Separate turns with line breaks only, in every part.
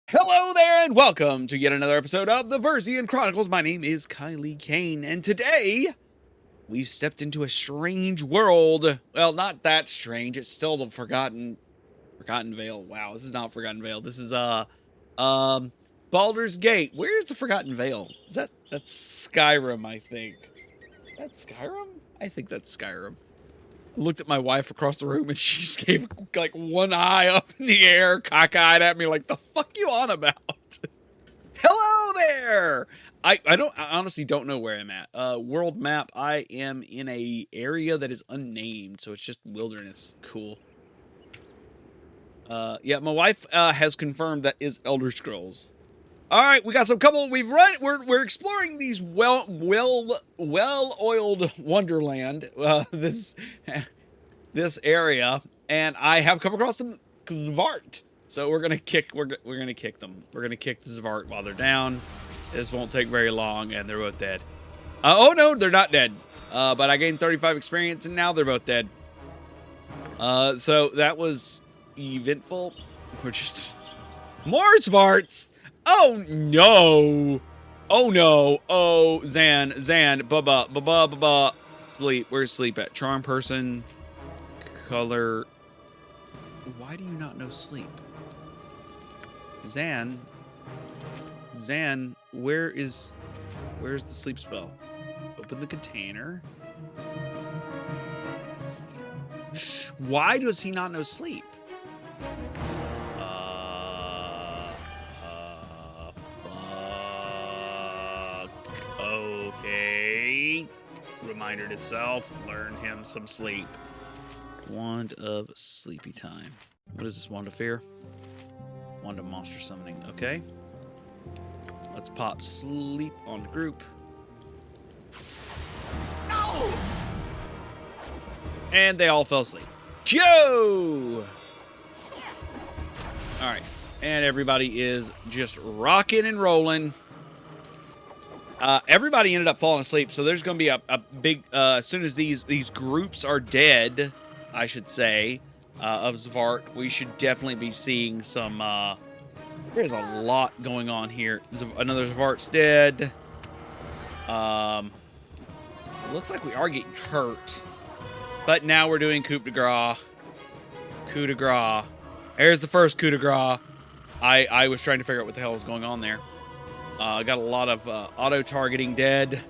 Hello there, and welcome to yet another episode of the Versian Chronicles. My name is Kylie Kane, and today we've stepped into a strange world. Well, not that strange. It's still the Forgotten Vale. Wow, this is not Forgotten Vale. This is Baldur's Gate. Where's the Forgotten Vale? That's Skyrim, I think. That's Skyrim? I think that's Skyrim. I looked at my wife across the room and she just gave like one eye up in the air, cockeyed at me like, the fuck you on about? Hello there! I honestly don't know where I'm at. World map, I am in a area that is unnamed, so it's just wilderness. Cool. Yeah, my wife has confirmed that is Elder Scrolls. All right, we got some couple. We're exploring these well-oiled wonderland. This area, and I have come across some Zvart. So we're gonna kick them. We're gonna kick the Zvart while they're down. This won't take very long, and they're both dead. Oh no, they're not dead. But I gained 35 experience, and now they're both dead. So that was eventful. We're just more Zvarts. Oh no! Oh no! Oh Zan, baba, sleep. Where's sleep at? Charm person, color. Why do you not know sleep? Zan, where's the sleep spell? Open the container. Why does he not know sleep? Okay. Reminder to self, learn him some sleep. Wand of sleepy time. What is this? Wand of fear? Wand of monster summoning. Okay. Let's pop sleep on the group. No! And they all fell asleep. Go! Alright. And everybody is just rocking and rolling. Everybody ended up falling asleep, so there's going to be a big, as soon as these groups are dead, I should say, of Zvart, we should definitely be seeing some, there's a lot going on here. Another Zvart's dead. It looks like we are getting hurt, but now we're doing coup de grace. Coup de grace. Here's the first coup de grace. I was trying to figure out what the hell was going on there. Got a lot of auto-targeting dead.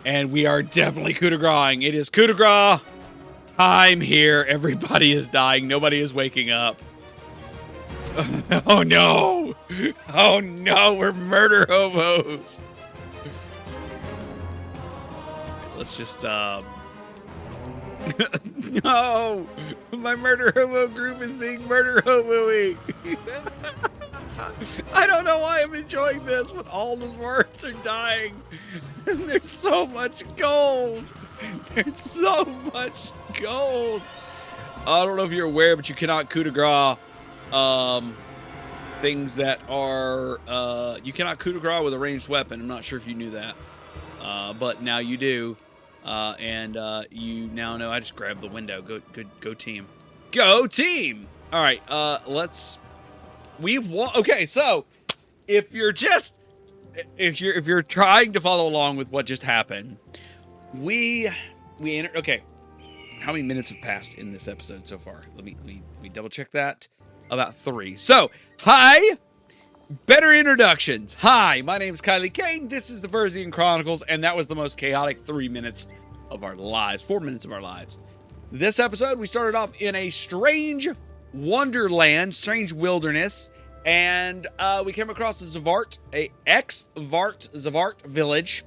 And we are definitely coup de grace-ing. It is coup de grace time here. Everybody is dying. Nobody is waking up. Oh no! Oh no, we're murder hobos. Let's just, no! My murder hobo group is being murder hobo-y. I don't know why I'm enjoying this, but all the words are dying. And there's so much gold. There's so much gold. I don't know if you're aware, but you cannot coup de grace things that are, you cannot coup de grace with a ranged weapon. I'm not sure if you knew that, but now you do. And you now know. I just grabbed the window. Go team. Go team. All right, let's. We've won. Okay, so if you're trying to follow along with what just happened, we entered. Okay, how many minutes have passed in this episode so far? Let me double check that. About 3. So, hi. Better introductions. Hi, my name is Kylie Kane. This is the Versian Chronicles, and that was the most chaotic 3 minutes of our lives. 4 minutes of our lives. This episode, we started off in a strange wonderland, strange wilderness, and we came across a Zvart, a ex-Zvart village.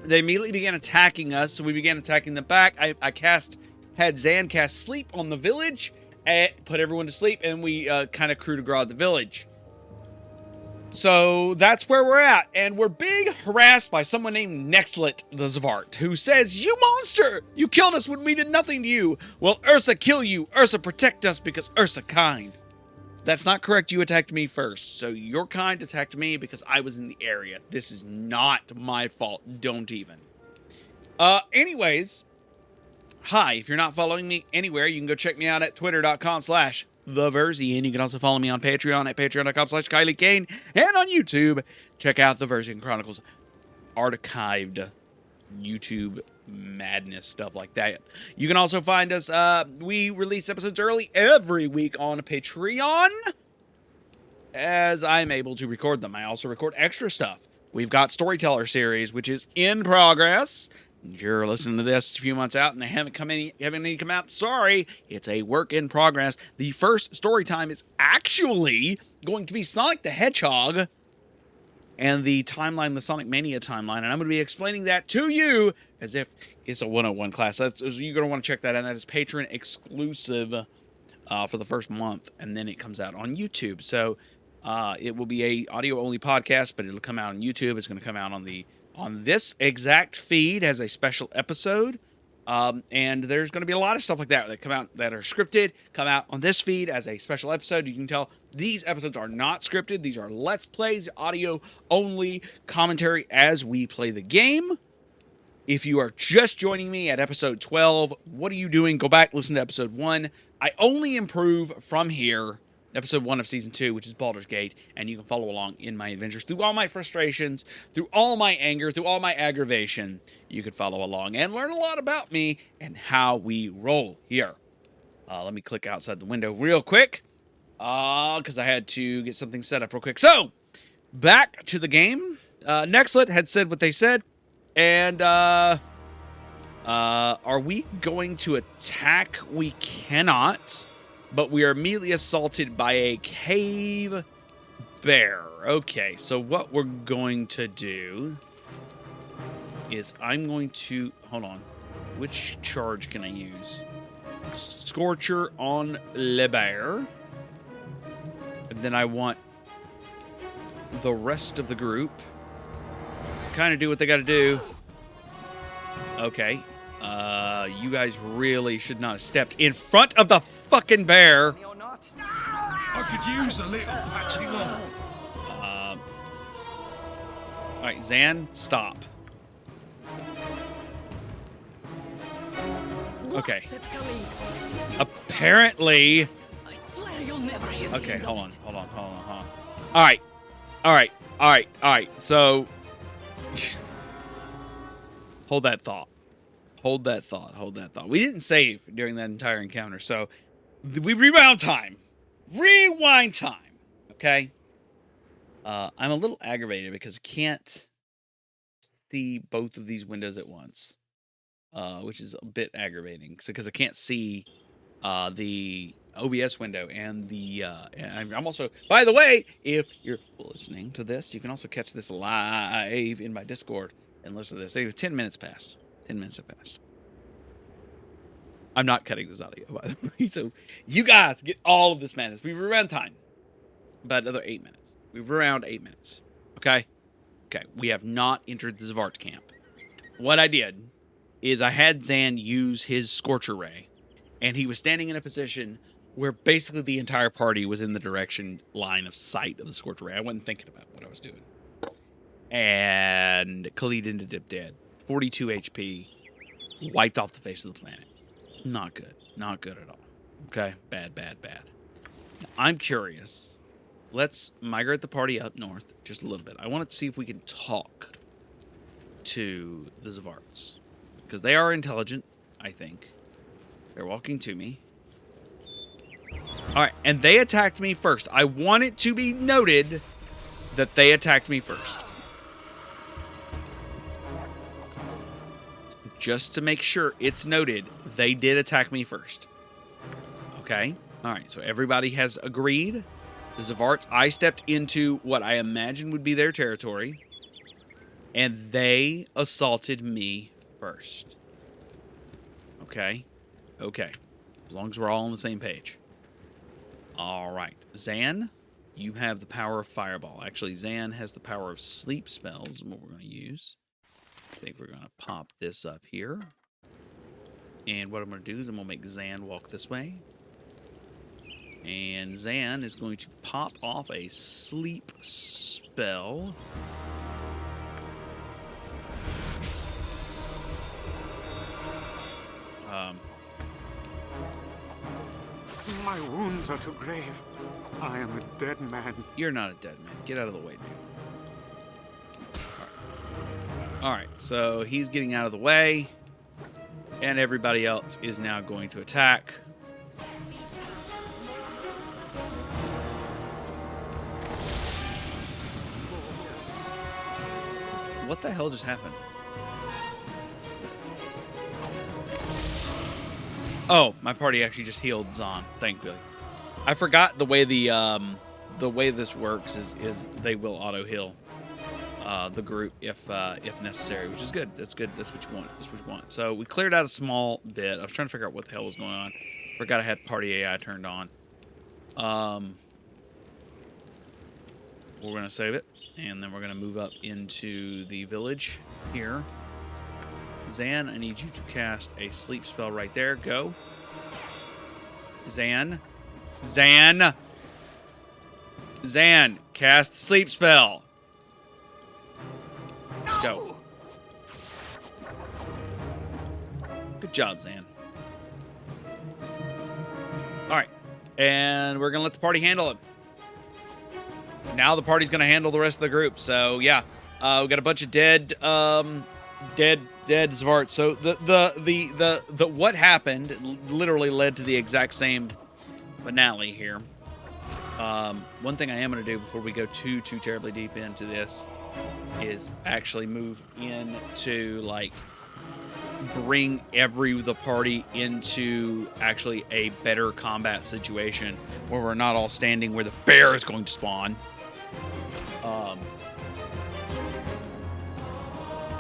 They immediately began attacking us, so we began attacking them back. I had Zan cast sleep on the village, and put everyone to sleep, and we kind of coup de grace the village. So that's where we're at, and we're being harassed by someone named Nexlet the Zvart, who says, "You monster! You killed us when we did nothing to you. Well, Ursa kill you. Ursa protect us because Ursa kind." That's not correct. You attacked me first, so your kind attacked me because I was in the area. This is not my fault. Don't even. Anyways, hi. If you're not following me anywhere, you can go check me out at twitter.com/ the Versian. You can also follow me on Patreon at patreon.com/KylieKane, and on YouTube, check out the Versian Chronicles archived YouTube madness, stuff like that. You can also find us, we release episodes early every week on Patreon, as I'm able to record them. I also record extra stuff. We've got Storyteller series, which is in progress. If you're listening to this a few months out and they haven't come out, sorry, it's a work in progress. The first story time is actually going to be Sonic the Hedgehog and the timeline, the Sonic Mania timeline, and I'm going to be explaining that to you as if it's a 101 class. You're going to want to check that out. That is Patreon exclusive for the first month, and then it comes out on YouTube. So it will be a audio-only podcast, but it'll come out on YouTube. It's going to come out on this exact feed as a special episode. And there's going to be a lot of stuff like that come out that are scripted, come out on this feed as a special episode. You can tell these episodes are not scripted. These are Let's Plays, audio-only commentary as we play the game. If you are just joining me at episode 12, what are you doing? Go back, listen to episode 1. I only improve from here. Episode 1 of Season 2, which is Baldur's Gate, and you can follow along in my adventures through all my frustrations, through all my anger, through all my aggravation. You can follow along and learn a lot about me and how we roll here. Let me click outside the window real quick, because I had to get something set up real quick. So, back to the game. Nextlet had said what they said, and are we going to attack? We cannot. But we are immediately assaulted by a cave bear. Okay, so what we're going to do is I'm going to... Hold on. Which charge can I use? Scorcher on Le Bear. And then I want the rest of the group to kind of do what they got to do. Okay. You guys really should not have stepped in front of the fucking bear.
I could use a little patching on.
All right, Zan, stop. Okay. Apparently. Okay, hold on. All right. So, hold that thought. Hold that thought. We didn't save during that entire encounter, so we rewind time. Okay? I'm a little aggravated because I can't see both of these windows at once, which is a bit aggravating. So, because I can't see the OBS window and the... and I'm also... By the way, if you're listening to this, you can also catch this live in my Discord and listen to this. It was 10 minutes past. 10 minutes have passed. I'm not cutting this audio, by the way. So you guys get all of this madness. We've around time. About another 8 minutes. We've around 8 minutes. Okay? Okay. We have not entered the Zvart camp. What I did is I had Zan use his Scorcher Ray, and he was standing in a position where basically the entire party was in the direction line of sight of the Scorcher Ray. I wasn't thinking about what I was doing. And Khalid ended up dead. 42 HP, wiped off the face of the planet. Not good. Not good at all. Okay? Bad. Now, I'm curious. Let's migrate the party up north just a little bit. I want to see if we can talk to the Zvarts. Because they are intelligent, I think. They're walking to me. Alright, and they attacked me first. I want it to be noted that they attacked me first. Just to make sure it's noted, they did attack me first. Okay? Alright, so everybody has agreed. The Zvarts, I stepped into what I imagine would be their territory, and they assaulted me first. Okay? Okay. As long as we're all on the same page. Alright. Zan, you have the power of Fireball. Actually, Zan has the power of Sleep Spells, what we're going to use. I think we're going to pop this up here. And what I'm going to do is I'm going to make Zan walk this way. And Zan is going to pop off a sleep spell.
My wounds are too grave. I am a dead man.
You're not a dead man. Get out of the way, dude. All right, so he's getting out of the way, and everybody else is now going to attack. What the hell just happened? Oh, my party actually just healed Zahn, thankfully. I forgot the way the way this works is they will auto heal the group if necessary, which is good. That's good. That's what you want. That's what you want. So we cleared out a small bit. I was trying to figure out what the hell was going on. Forgot I had party AI turned on. We're gonna save it, and then we're gonna move up into the village here. Zan, I need you to cast a sleep spell right there. Go. Zan, cast sleep spell. Go. Good job, Zan. All right, and we're gonna let the party handle it. Now the party's gonna handle the rest of the group. So yeah, we got a bunch of dead Svarts. So the what happened literally led to the exact same finale here. One thing I am going to do before we go too terribly deep into this is actually move into, like, bring the party into actually a better combat situation where we're not all standing where the bear is going to spawn.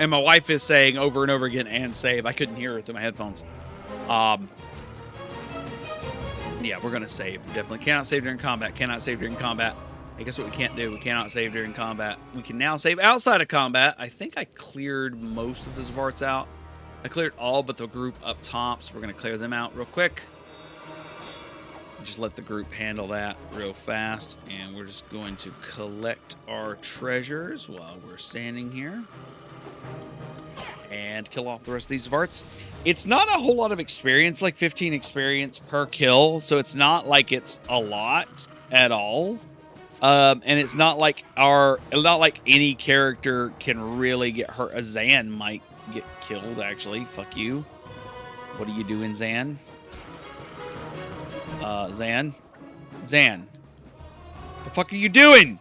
And my wife is saying over and over again, and save. I couldn't hear her through my headphones. Yeah, we're going to save. Definitely cannot save during combat. Cannot save during combat. I guess what we can't do, we cannot save during combat. We can now save outside of combat. I think I cleared most of the Zvarts out. I cleared all but the group up top, so we're going to clear them out real quick. Just let the group handle that real fast. And we're just going to collect our treasures while we're standing here. And kill off the rest of these Zvarts. It's not a whole lot of experience, like 15 experience per kill, so it's not like it's a lot at all. And it's not like any character can really get hurt. Zan might get killed, actually. Fuck you. What are you doing, Zan? Zan? What the fuck are you doing?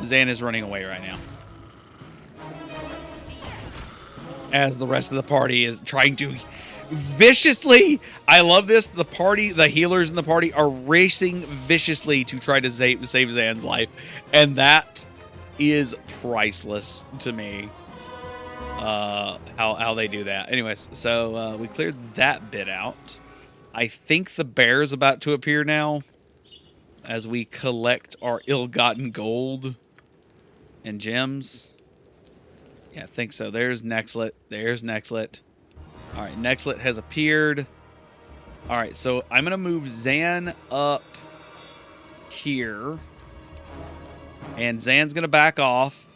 Zan is running away right now, as the rest of the party is trying to viciously, I love this, the healers in the party are racing viciously to try to save Zan's life, and that is priceless to me, how they do that. Anyways, so we cleared that bit out. I think the bear's about to appear now as we collect our ill-gotten gold and gems. Yeah, I think so. There's Nexlet. All right, Nexlet has appeared. All right, so I'm going to move Zan up here. And Zan's going to back off.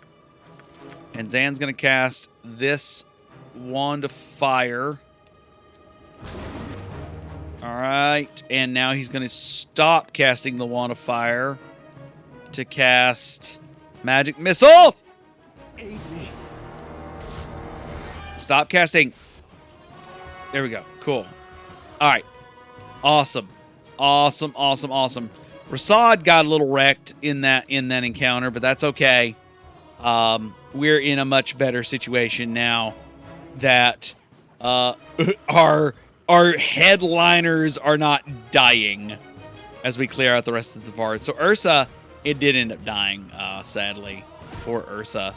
And Zan's going to cast this wand of fire. All right, and now he's going to stop casting the wand of fire to cast magic missile.
Aid me.
Stop casting. There we go. Cool. All right. Awesome. Rasad got a little wrecked in that encounter, but that's okay. We're in a much better situation now that our headliners are not dying as we clear out the rest of the Vard. So Ursa, it did end up dying, sadly. Poor Ursa.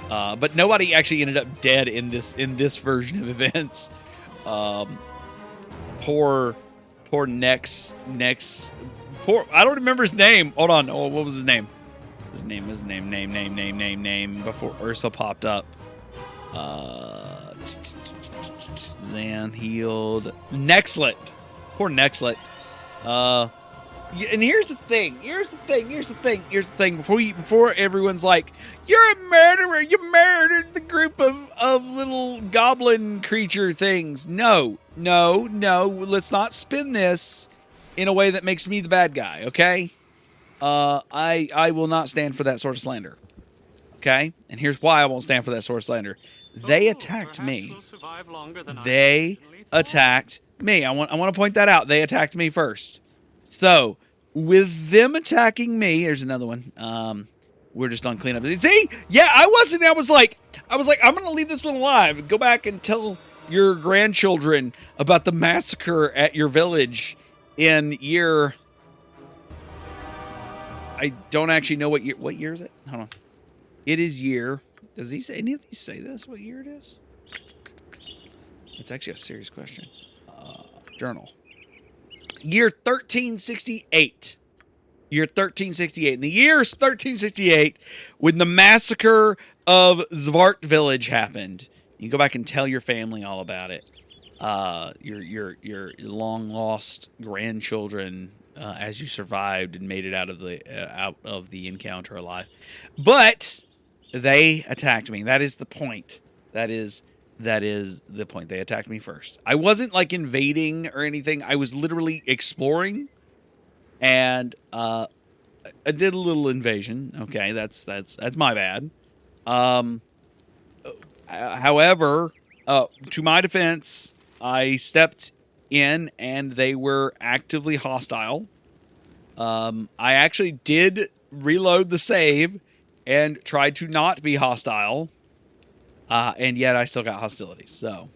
But nobody actually ended up dead in this version of events. Poor Nex. I don't remember his name. Hold on. Oh, what was his name? His name before Ursa popped up. Zan healed. Nexlet. Poor Nexlet. And here's the thing. Before everyone's like, "You're a murderer. You murdered the group of little goblin creature things." No. Let's not spin this in a way that makes me the bad guy. Okay. I will not stand for that sort of slander. Okay. And here's why I won't stand for that sort of slander. They attacked me. They attacked me. I want to point that out. They attacked me first. So, with them attacking me, here's another one. We're just on cleanup. See? Yeah, I was like, I'm going to leave this one alive and go back and tell your grandchildren about the massacre at your village in year... I don't actually know what year is it? Hold on. It is year... Does he say any of these say this? What year it is? It's actually a serious question. Journal. Year 1368. Year 1368. And the year is 1368 when the massacre of Zvart village happened. You can go back and tell your family all about it. Your long lost grandchildren as you survived and made it out of the encounter alive. But they attacked me. That is the point. That is the point. They attacked me first. I wasn't like invading or anything. I was literally exploring, and I did a little invasion. Okay, that's my bad. However, to my defense, I stepped in, and they were actively hostile. I actually did reload the save and tried to not be hostile. And yet I still got hostilities. So,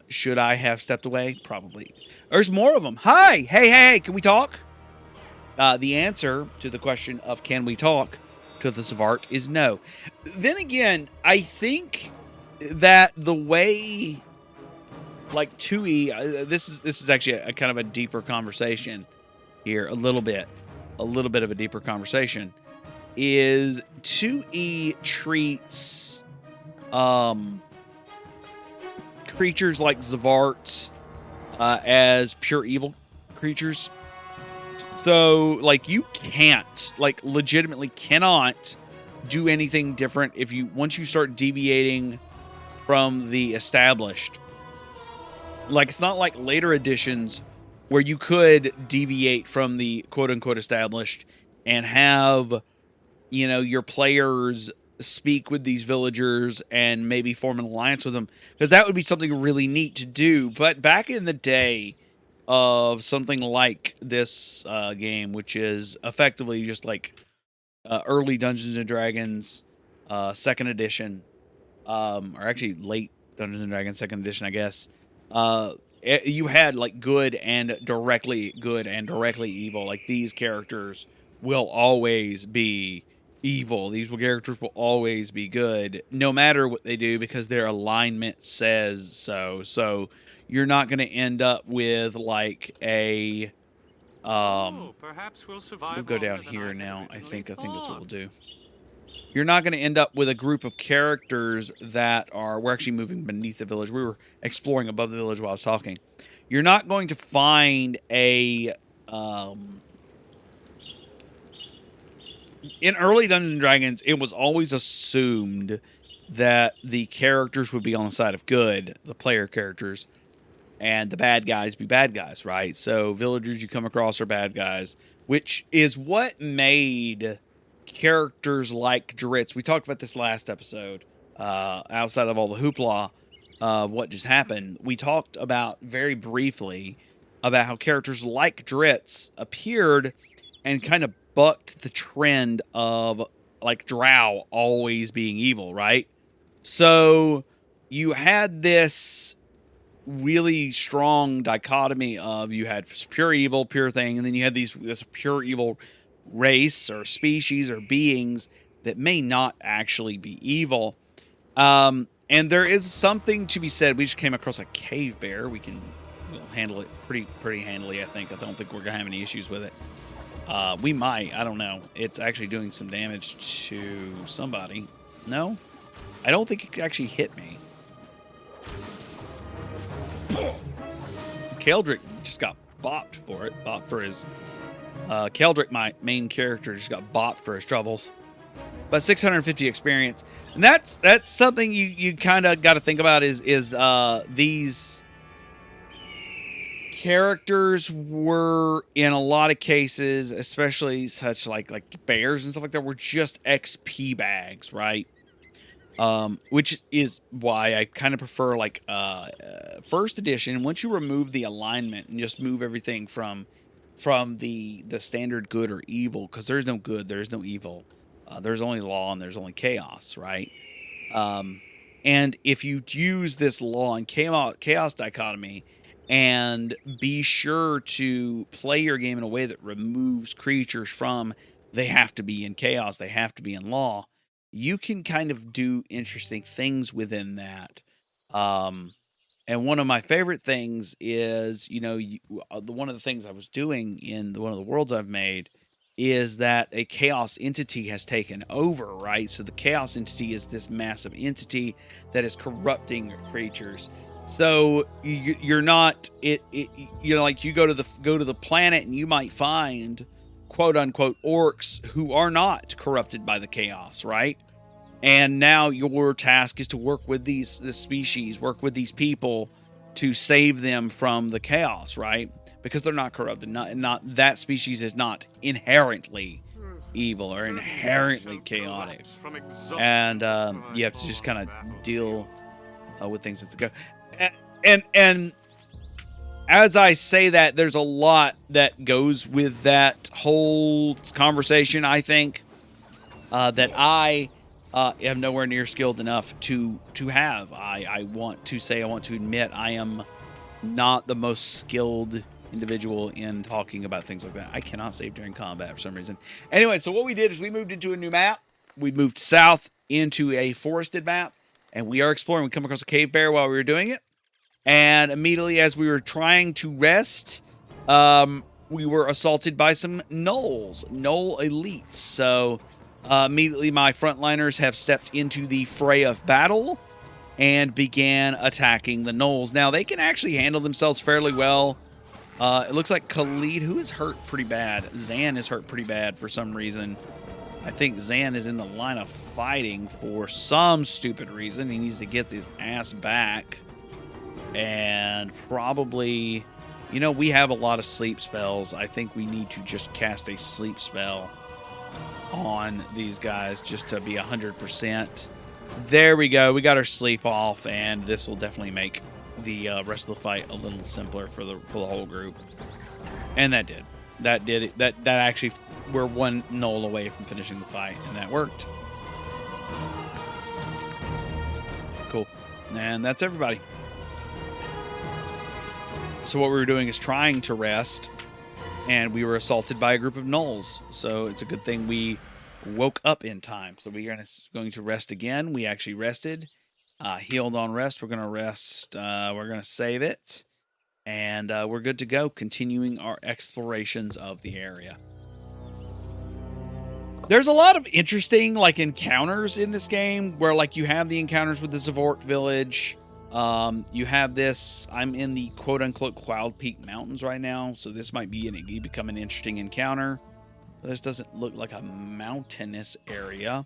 should I have stepped away? Probably. There's more of them. Hi! Hey, can we talk? The answer to the question of can we talk to the Zvart is no. Then again, I think that the way, like 2E, this is actually a kind of a deeper conversation here, a little bit of a deeper conversation, is 2E treats creatures like Zvart as pure evil creatures. So, like, you can't, like, legitimately cannot do anything different once you start deviating from the established. Like, it's not like later editions where you could deviate from the quote-unquote established and have, you know, your players speak with these villagers and maybe form an alliance with them, because that would be something really neat to do. But back in the day of something like this game, which is effectively just like early Dungeons and Dragons 2nd edition, or actually late Dungeons and Dragons 2nd edition, I guess, you had like good and directly evil. Like, these characters will always be evil. These characters will always be good, no matter what they do, because their alignment says so. So you're not going to end up with like a
perhaps we'll survive.
We'll go down here now. I think that's what we'll do. You're not going to end up with a group of characters that are... We're actually moving beneath the village. We were exploring above the village while I was talking. You're not going to find a... in early Dungeons and Dragons, it was always assumed that the characters would be on the side of good, the player characters, and the bad guys be bad guys, right? So villagers you come across are bad guys, which is what made characters like Dritz... We talked about this last episode, outside of all the hoopla of what just happened. We talked about very briefly about how characters like Dritz appeared and kind of bucked the trend of like Drow always being evil, right? So you had this really strong dichotomy of, you had pure evil, pure thing, and then you had this pure evil race or species or beings that may not actually be evil. And there is something to be said. We just came across a cave bear. We'll handle it pretty handily, I think. I don't think we're gonna have any issues with it. We might. I don't know. It's actually doing some damage to somebody. No? I don't think it actually hit me. Keldrick just got bopped for it. Bopped for his Keldrick, my main character, just got bopped for his troubles. But 650 experience, and that's something you kind of got to think about is these characters were in a lot of cases, especially such like bears and stuff like that, were just XP bags, right? Which is why I kind of prefer like first edition. Once you remove the alignment and just move everything from the standard good or evil, because there's no good, there's no evil. There's only law and there's only chaos, right? And if you use this law and chaos dichotomy and be sure to play your game in a way that removes creatures from they have to be in chaos, they have to be in law, you can kind of do interesting things within that. And one of my favorite things is, one of the things I was doing in one of the worlds I've made is that a chaos entity has taken over, right? So the chaos entity is this massive entity that is corrupting creatures. So you're not like you go to the planet and you might find quote unquote orcs who are not corrupted by the chaos, right? And now your task is to work with this species, work with these people to save them from the chaos, right? Because they're not corrupted. Not that species is not inherently evil or inherently chaotic, and you have to just kind of deal with things as they go. And as I say that, there's a lot that goes with that whole conversation. I think that I am nowhere near skilled enough to have. I want to admit I am not the most skilled individual in talking about things like that. I cannot save during combat for some reason. Anyway, so what we did is we moved into a new map. We moved south into a forested map, and we are exploring. We come across a cave bear while we were doing it, and immediately as we were trying to rest, we were assaulted by some Gnolls, Gnoll elites. So immediately my frontliners have stepped into the fray of battle and began attacking the Gnolls. Now, they can actually handle themselves fairly well. It looks like Khalid, who is hurt pretty bad. Zan is hurt pretty bad for some reason. I think Zan is in the line of fighting for some stupid reason. He needs to get his ass back. And probably, we have a lot of sleep spells. I think we need to just cast a sleep spell on these guys just to be 100%. There we go. We got our sleep off, and this will definitely make the rest of the fight a little simpler for the whole group. And that did it. That actually, we're one Gnoll away from finishing the fight, and that worked. Cool. And that's everybody. So what we were doing is trying to rest, and we were assaulted by a group of Gnolls. So it's a good thing we woke up in time. So we are going to rest again. We actually rested, healed on rest. We're going to rest. We're going to save it, and we're good to go, continuing our explorations of the area. There's a lot of interesting encounters in this game where you have the encounters with the Zavort village. You have this. I'm in the quote unquote Cloud Peak Mountains right now, so this might become an interesting encounter. This doesn't look like a mountainous area.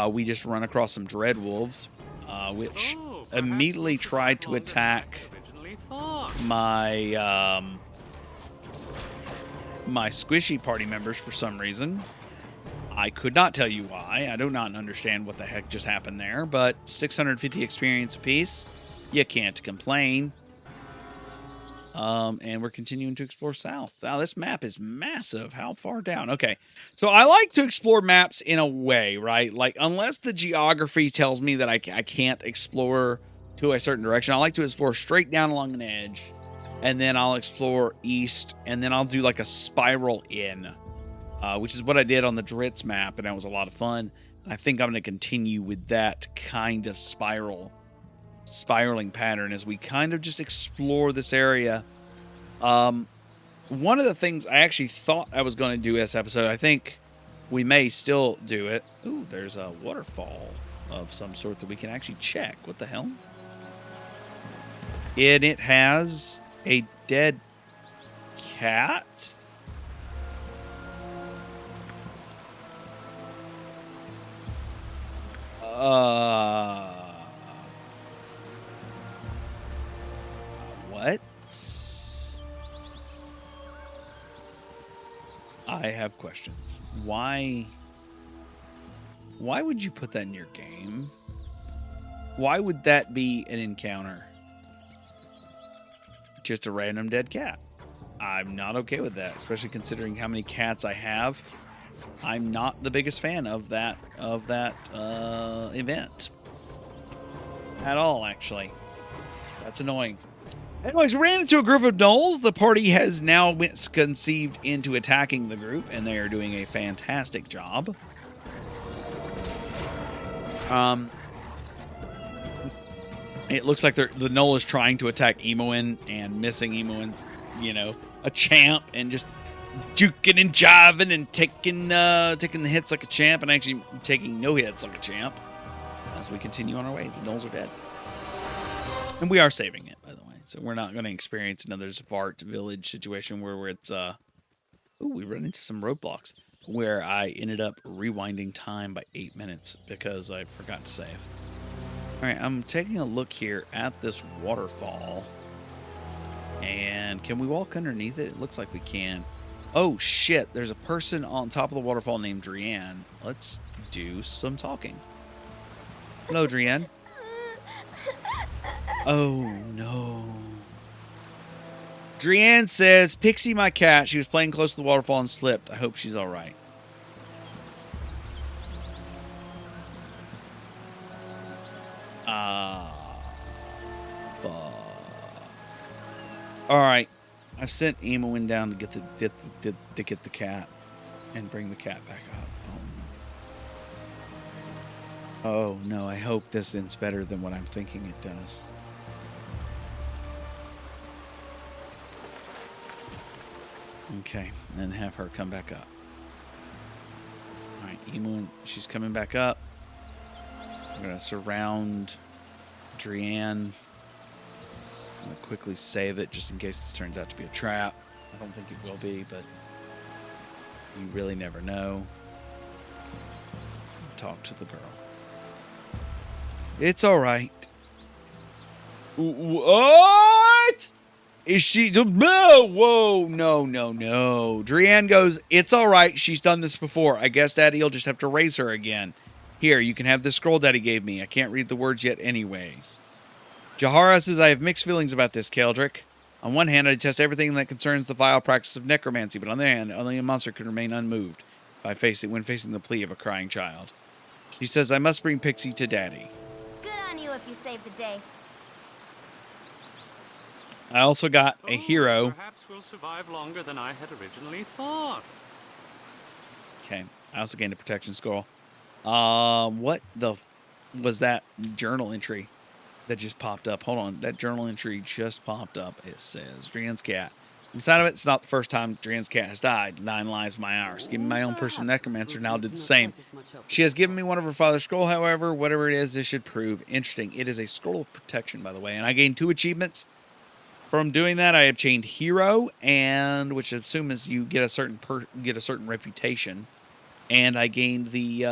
We just run across some dread wolves, which immediately tried to attack my my squishy party members for some reason. I could not tell you why. I do not understand what the heck just happened there, but 650 experience apiece. You can't complain. And we're continuing to explore south. Wow, this map is massive. How far down? Okay. So I like to explore maps in a way, right? Unless the geography tells me that I can't explore to a certain direction, I like to explore straight down along an edge. And then I'll explore east, and then I'll do a spiral in. Which is what I did on the Dritz map, and that was a lot of fun. I think I'm going to continue with that kind of spiraling pattern as we kind of just explore this area. One of the things I actually thought I was going to do this episode, I think we may still do it. Ooh, there's a waterfall of some sort that we can actually check. What the hell? And it has a dead cat. What? I have questions. Why would you put that in your game? Why would that be an encounter? Just a random dead cat. I'm not okay with that, especially considering how many cats I have. I'm not the biggest fan of that event at all, actually. That's annoying. Anyways, we ran into a group of gnolls. The party has now conceived into attacking the group, and they are doing a fantastic job. It looks like the Gnoll is trying to attack Emoin and missing Emoin's, a champ, and just juking and jiving and taking the hits like a champ, and actually taking no hits like a champ. As we continue on our way, the Gnolls are dead, and we are saving it, by the way. So we're not going to experience another Zvart village situation where it's we run into some roadblocks where I ended up rewinding time by 8 minutes because I forgot to save. All right, I'm taking a look here at this waterfall. And can we walk underneath it? It looks like we can. Oh, shit. There's a person on top of the waterfall named Drianne. Let's do some talking. Hello, Drianne. Oh, no. Drianne says, Pixie, my cat, she was playing close to the waterfall and slipped. I hope she's all right. Fuck. All right, I've sent Emoin down to get the cat and bring the cat back up. Oh no! I hope this ends better than what I'm thinking it does. Okay, and have her come back up. All right, Emoin, she's coming back up. I'm going to surround Drianne. I'm going to quickly save it just in case this turns out to be a trap. I don't think it will be, but you really never know. Talk to the girl. It's all right. What? Is she... Whoa, no. Drianne goes, it's all right. She's done this before. I guess Daddy will just have to raise her again. Here, you can have this scroll Daddy gave me. I can't read the words yet anyways. Jahara says, I have mixed feelings about this, Keldric. On one hand, I detest everything that concerns the vile practice of necromancy, but on the other hand, only a monster can remain unmoved when facing the plea of a crying child. She says, I must bring Pixie to Daddy.
Good on you if you saved the day.
I also got a hero.
Perhaps we'll survive longer than I had originally thought.
Okay, I also gained a protection scroll. What the was that journal entry that just popped up? Hold on, that journal entry just popped up. It says Drianne's cat. Inside of it, it's not the first time Drianne's cat has died. 9 lives my hour. Giving my own personal necromancer now did the same. She has given me one of her father's scroll, however, whatever it is, this should prove interesting. It is a scroll of protection, by the way, and I gained 2 achievements. From doing that, I obtained hero, and which I assume is you get a certain reputation, and I gained the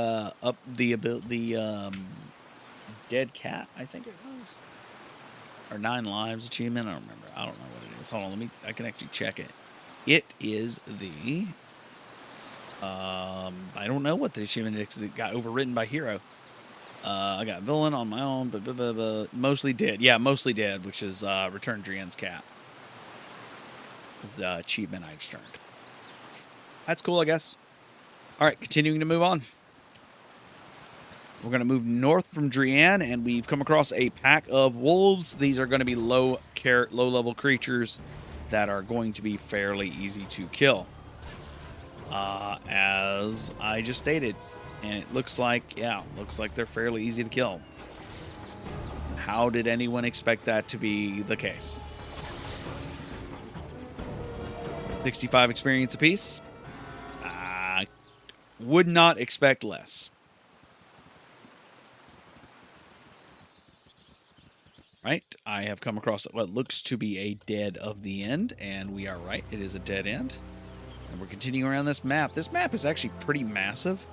dead cat, I think it was, or 9 lives achievement. I don't remember. I don't know what it is. Hold on, I can actually check it. It is the I don't know what the achievement is because it got overwritten by hero. I got villain on my own, but mostly dead. Yeah, mostly dead, which is return Drianne's cat. Is the achievement I just earned. That's cool, I guess. All right, continuing to move on. We're going to move north from Drianne, and we've come across a pack of wolves. These are going to be low-level creatures that are going to be fairly easy to kill. As I just stated. And it looks like they're fairly easy to kill. How did anyone expect that to be the case? 65 experience apiece. I would not expect less. Right, I have come across what looks to be a dead of the end, and we are right. It is a dead end. And we're continuing around this map. This map is actually pretty massive.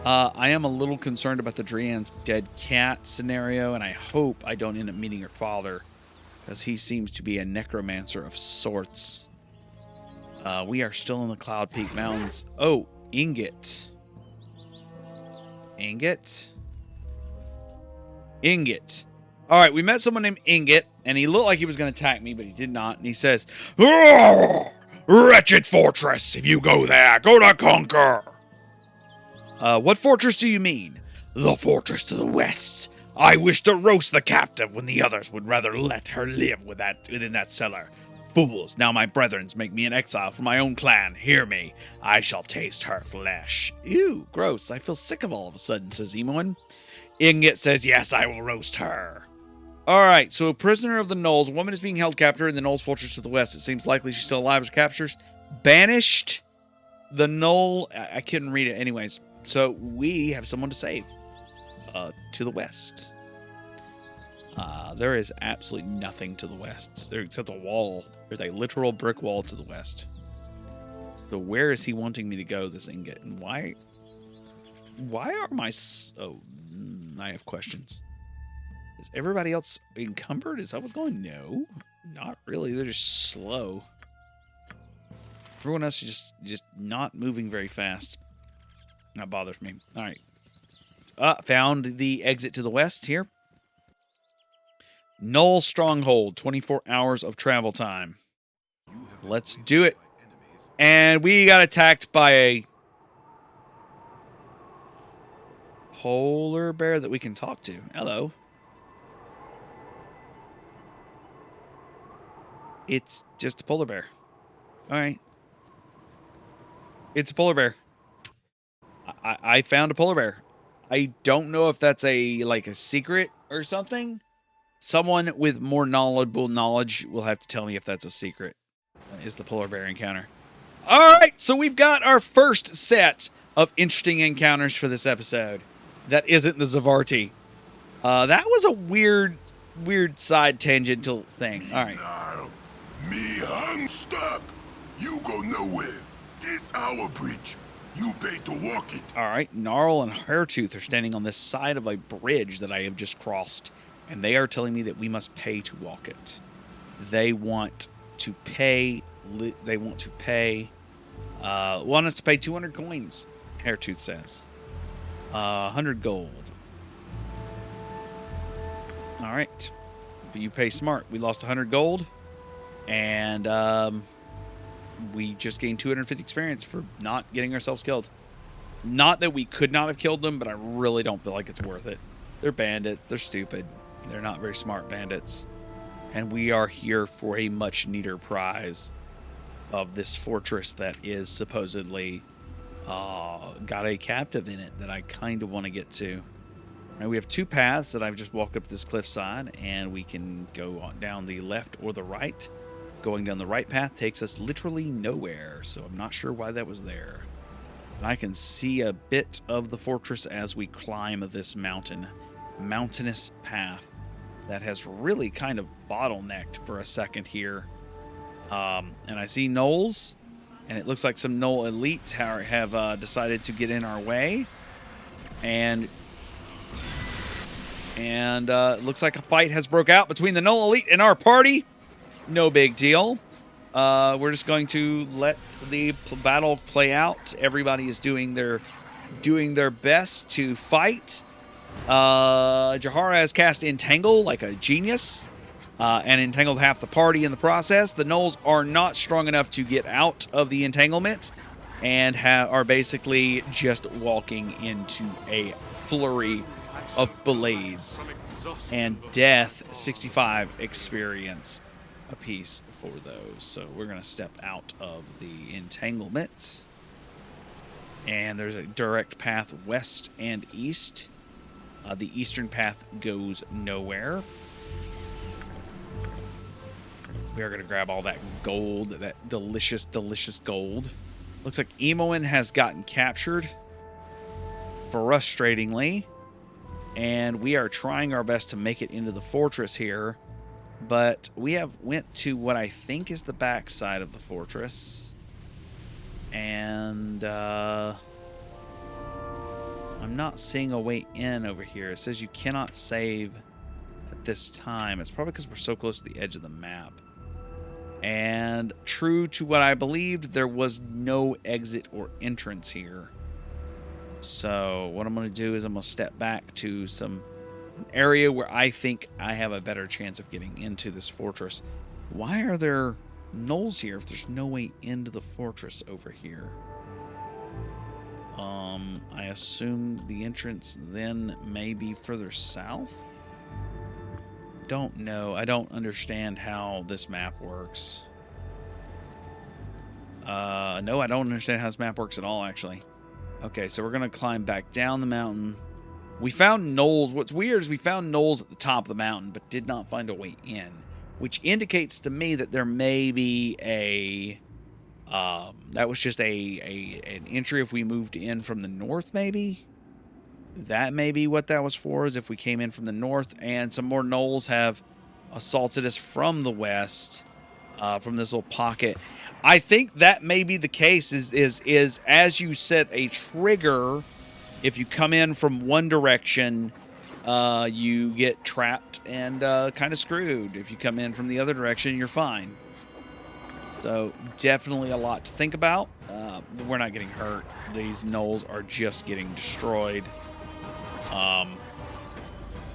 I am a little concerned about the Drian's dead cat scenario, and I hope I don't end up meeting her father, because he seems to be a necromancer of sorts. We are still in the Cloud Peak Mountains. Oh, Ingot. Ingot? Ingot. All right, we met someone named Ingot, and he looked like he was going to attack me, but he did not. And he says, "Oh, wretched fortress, if you go there, go to conquer." What fortress do you mean? The fortress to the west. I wish to roast the captive when the others would rather let her live within that cellar. Fools, now my brethrens make me an exile from my own clan. Hear me, I shall taste her flesh. Ew, gross. I feel sick of all of a sudden, says Emoin. Ingot says, yes, I will roast her. All right, so a prisoner of the Gnolls. A woman is being held captive in the Gnolls fortress to the west. It seems likely she's still alive as captures. Banished. The Gnoll. I couldn't read it anyways. So we have someone to save. To the west. There is absolutely nothing to the west there except a wall. There's a literal brick wall to the west. So where is he wanting me to go, this Ingot? And why are my... Oh, I have questions. Is everybody else encumbered? Is that what's going? No, not really. They're just slow. Everyone else is just not moving very fast. That bothers me. All right. Found the exit to the west here. Gnoll Stronghold, 24 hours of travel time. Let's do it. And we got attacked by a polar bear that we can talk to. Hello. It's just a polar bear. All right. It's a polar bear. I found a polar bear. I don't know if that's a secret or something. Someone with more knowledge will have to tell me if that's a secret. Is the polar bear encounter. All right, so we've got our first set of interesting encounters for this episode. That isn't the Zavarti. That was a weird side tangential thing. All right.
Now, me hung stuck. You go nowhere. This our bridge. You pay to walk it.
All right, Gnarl and Hairtooth are standing on this side of a bridge that I have just crossed, and they are telling me that we must pay to walk it. They want to pay. Want us to pay 200 coins. Hairtooth says. 100 gold. All right, but you pay smart. We lost 100 gold, and we just gained 250 experience for not getting ourselves killed. Not that we could not have killed them, but I really don't feel like it's worth it. They're bandits. They're stupid. They're not very smart bandits. And we are here for a much neater prize of this fortress that is supposedly got a captive in it that I kind of want to get to. Right, we have two paths that I've just walked up this cliffside, and we can go on down the left or the right. Going down the right path takes us literally nowhere, so I'm not sure why that was there. And I can see a bit of the fortress as we climb this mountainous path that has really kind of bottlenecked for a second here. And I see gnolls, and it looks like some gnoll elites have decided to get in our way. And it looks like a fight has broke out between the gnoll elite and our party. No big deal. We're just going to let the battle play out. Everybody is doing their best to fight. Jahara has cast Entangle like a genius, and entangled half the party in the process. The gnolls are not strong enough to get out of the entanglement, and are basically just walking into a flurry of blades and death. 65 experience a piece for those. So we're going to step out of the entanglement. And there's a direct path west and east. The eastern path goes nowhere. We are going to grab all that gold, that delicious, delicious gold. Looks like Emoin has gotten captured, frustratingly. And we are trying our best to make it into the fortress here. But we have went to what I think is the back side of the fortress. And I'm not seeing a way in over here. It says you cannot save at this time. It's probably because we're so close to the edge of the map. And true to what I believed, there was no exit or entrance here. So what I'm going to do is I'm going to step back to an area where I think I have a better chance of getting into this fortress. Why are there gnolls here if there's no way into the fortress over here? I assume the entrance then may be further south? Don't know. I don't understand how this map works. No, I don't understand how this map works at all, actually. Okay, so we're going to climb back down the mountain. We found gnolls. What's weird is we found gnolls at the top of the mountain, but did not find a way in, which indicates to me that there may be a... that was just an entry if we moved in from the north, maybe? That may be what that was for, is if we came in from the north, and some more gnolls have assaulted us from the west, from this little pocket. I think that may be the case, is as you set a trigger, if you come in from one direction, you get trapped and kind of screwed. If you come in from the other direction, you're fine. So definitely a lot to think about. We're not getting hurt. These gnolls are just getting destroyed.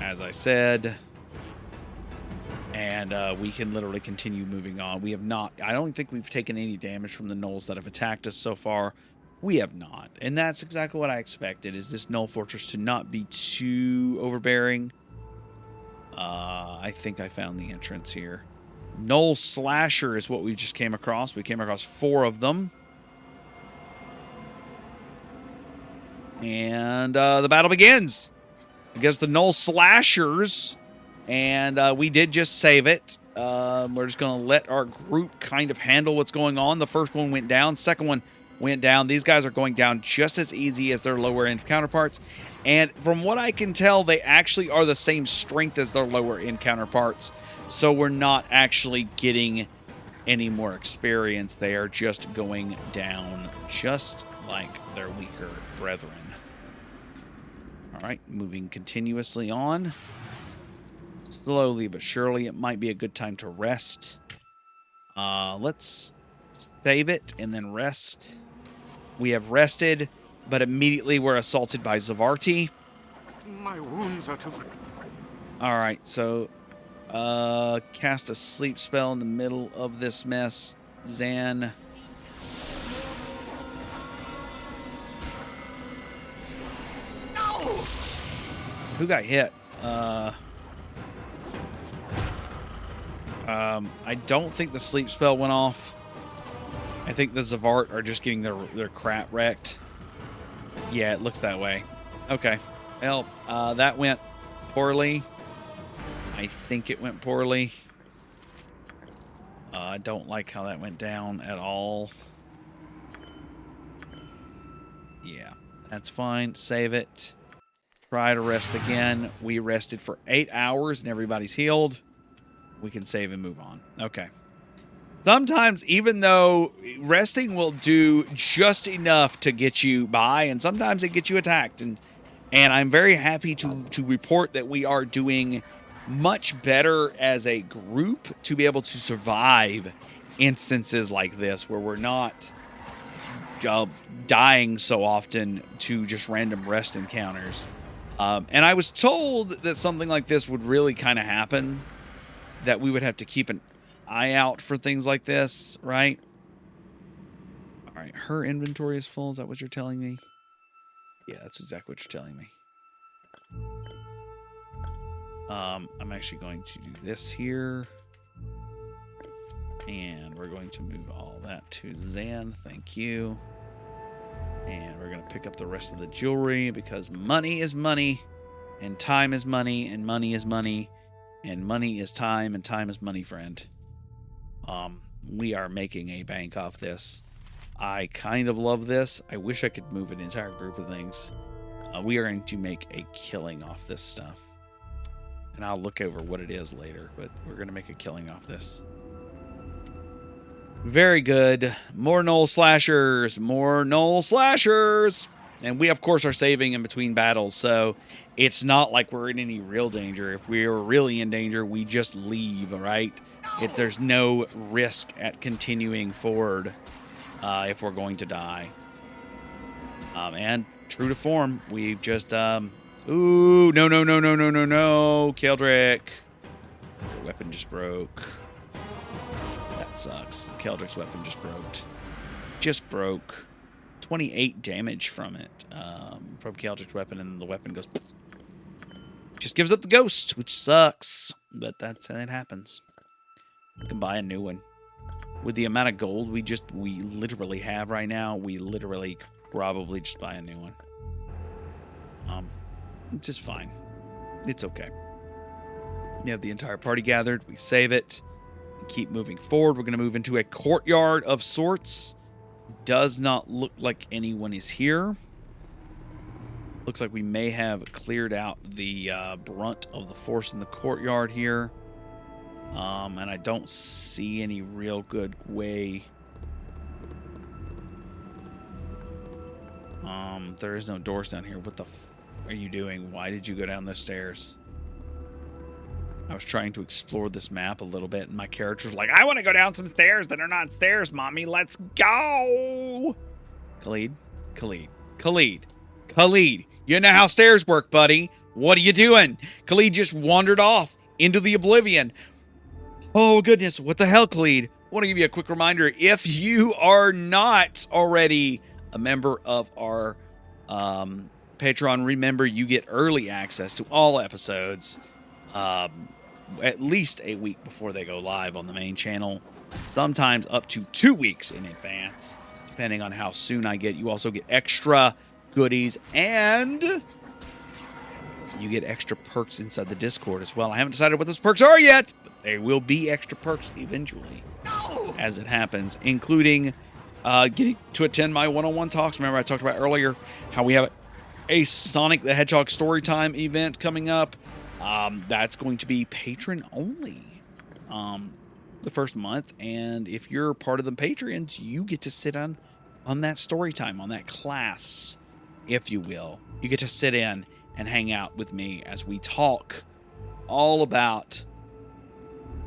As I said, and we can literally continue moving on. We have not, I don't think we've taken any damage from the gnolls that have attacked us so far. We have not, and that's exactly what I expected, is this gnoll fortress to not be too overbearing. I think I found the entrance here. Gnoll Slasher is what we just came across. We came across 4 of them. And the battle begins against the Gnoll Slashers. And we did just save it. We're just going to let our group kind of handle what's going on. The first one went down. Second one went down. These guys are going down just as easy as their lower end counterparts. And from what I can tell, they actually are the same strength as their lower end counterparts. So we're not actually getting any more experience. They are just going down just like their weaker brethren. All right, moving continuously on. Slowly but surely, it might be a good time to rest. Let's save it and then rest. We have rested, but immediately we're assaulted by Zavarti.
My wounds are too...
All right, so cast a sleep spell in the middle of this mess. Zan.
No!
Who got hit? I don't think the sleep spell went off. I think the Zavart are just getting their crap wrecked. Yeah, it looks that way. Okay. Well, that went poorly. I think it went poorly. I don't like how that went down at all. Yeah, that's fine. Save it. Try to rest again. We rested for 8 hours and everybody's healed. We can save and move on. Okay. Sometimes, even though resting will do just enough to get you by, and sometimes it gets you attacked. And I'm very happy to report that we are doing much better as a group to be able to survive instances like this, where we're not dying so often to just random rest encounters. And I was told that something like this would really kind of happen, that we would have to keep an eye out for things like this, right? All right, her inventory is full. Is that what you're telling me? Yeah, that's exactly what you're telling me. I'm actually going to do this here. And we're going to move all that to Zan. Thank you. And we're going to pick up the rest of the jewelry, because money is money, and time is money, and money is money, and money is time, and time is money, friend. We are making a bank off this. I kind of love this. I wish I could move an entire group of things. We are going to make a killing off this stuff. And I'll look over what it is later, but we're going to make a killing off this. Very good. More Gnoll slashers. More Gnoll slashers. And we, of course, are saving in between battles, so it's not like we're in any real danger. If we were really in danger, we just leave, all right? If there's no risk at continuing forward if we're going to die. And true to form, we've just... Ooh, no, no, no, no, no, no, no. Keldrick. Your weapon just broke. That sucks. Keldrick's weapon just broke. Just broke. 28 damage from it. From Keldrick's weapon, and the weapon goes... Just gives up the ghost, which sucks. But that's how it happens. You can buy a new one. With the amount of gold we literally have right now, we literally probably just buy a new one. Which is fine. It's okay. You have the entire party gathered. We save it. And keep moving forward. We're going to move into a courtyard of sorts. Does not look like anyone is here. Looks like we may have cleared out the brunt of the force in the courtyard here. And I don't see any real good way. There is no doors down here. What the are you doing? Why did you go down those stairs? I was trying to explore this map a little bit, and my character's like, I want to go down some stairs that are not stairs, Mommy. Let's go! Khalid? Khalid. Khalid. Khalid. You know how stairs work, buddy. What are you doing? Khalid just wandered off into the oblivion. Oh, goodness. What the hell, Khalid? I want to give you a quick reminder. If you are not already a member of our Patreon, remember you get early access to all episodes at least a week before they go live on the main channel. Sometimes up to 2 weeks in advance, depending on how soon I get. You also get extra goodies, and you get extra perks inside the Discord as well. I haven't decided what those perks are yet, but there will be extra perks eventually as it happens, including getting to attend my one-on-one talks. Remember I talked about earlier how we have a Sonic the Hedgehog Storytime event coming up. That's going to be patron only the first month, and if you're part of the Patreons, you get to sit on that story time, on that class, if you will. You get to sit in and hang out with me as we talk all about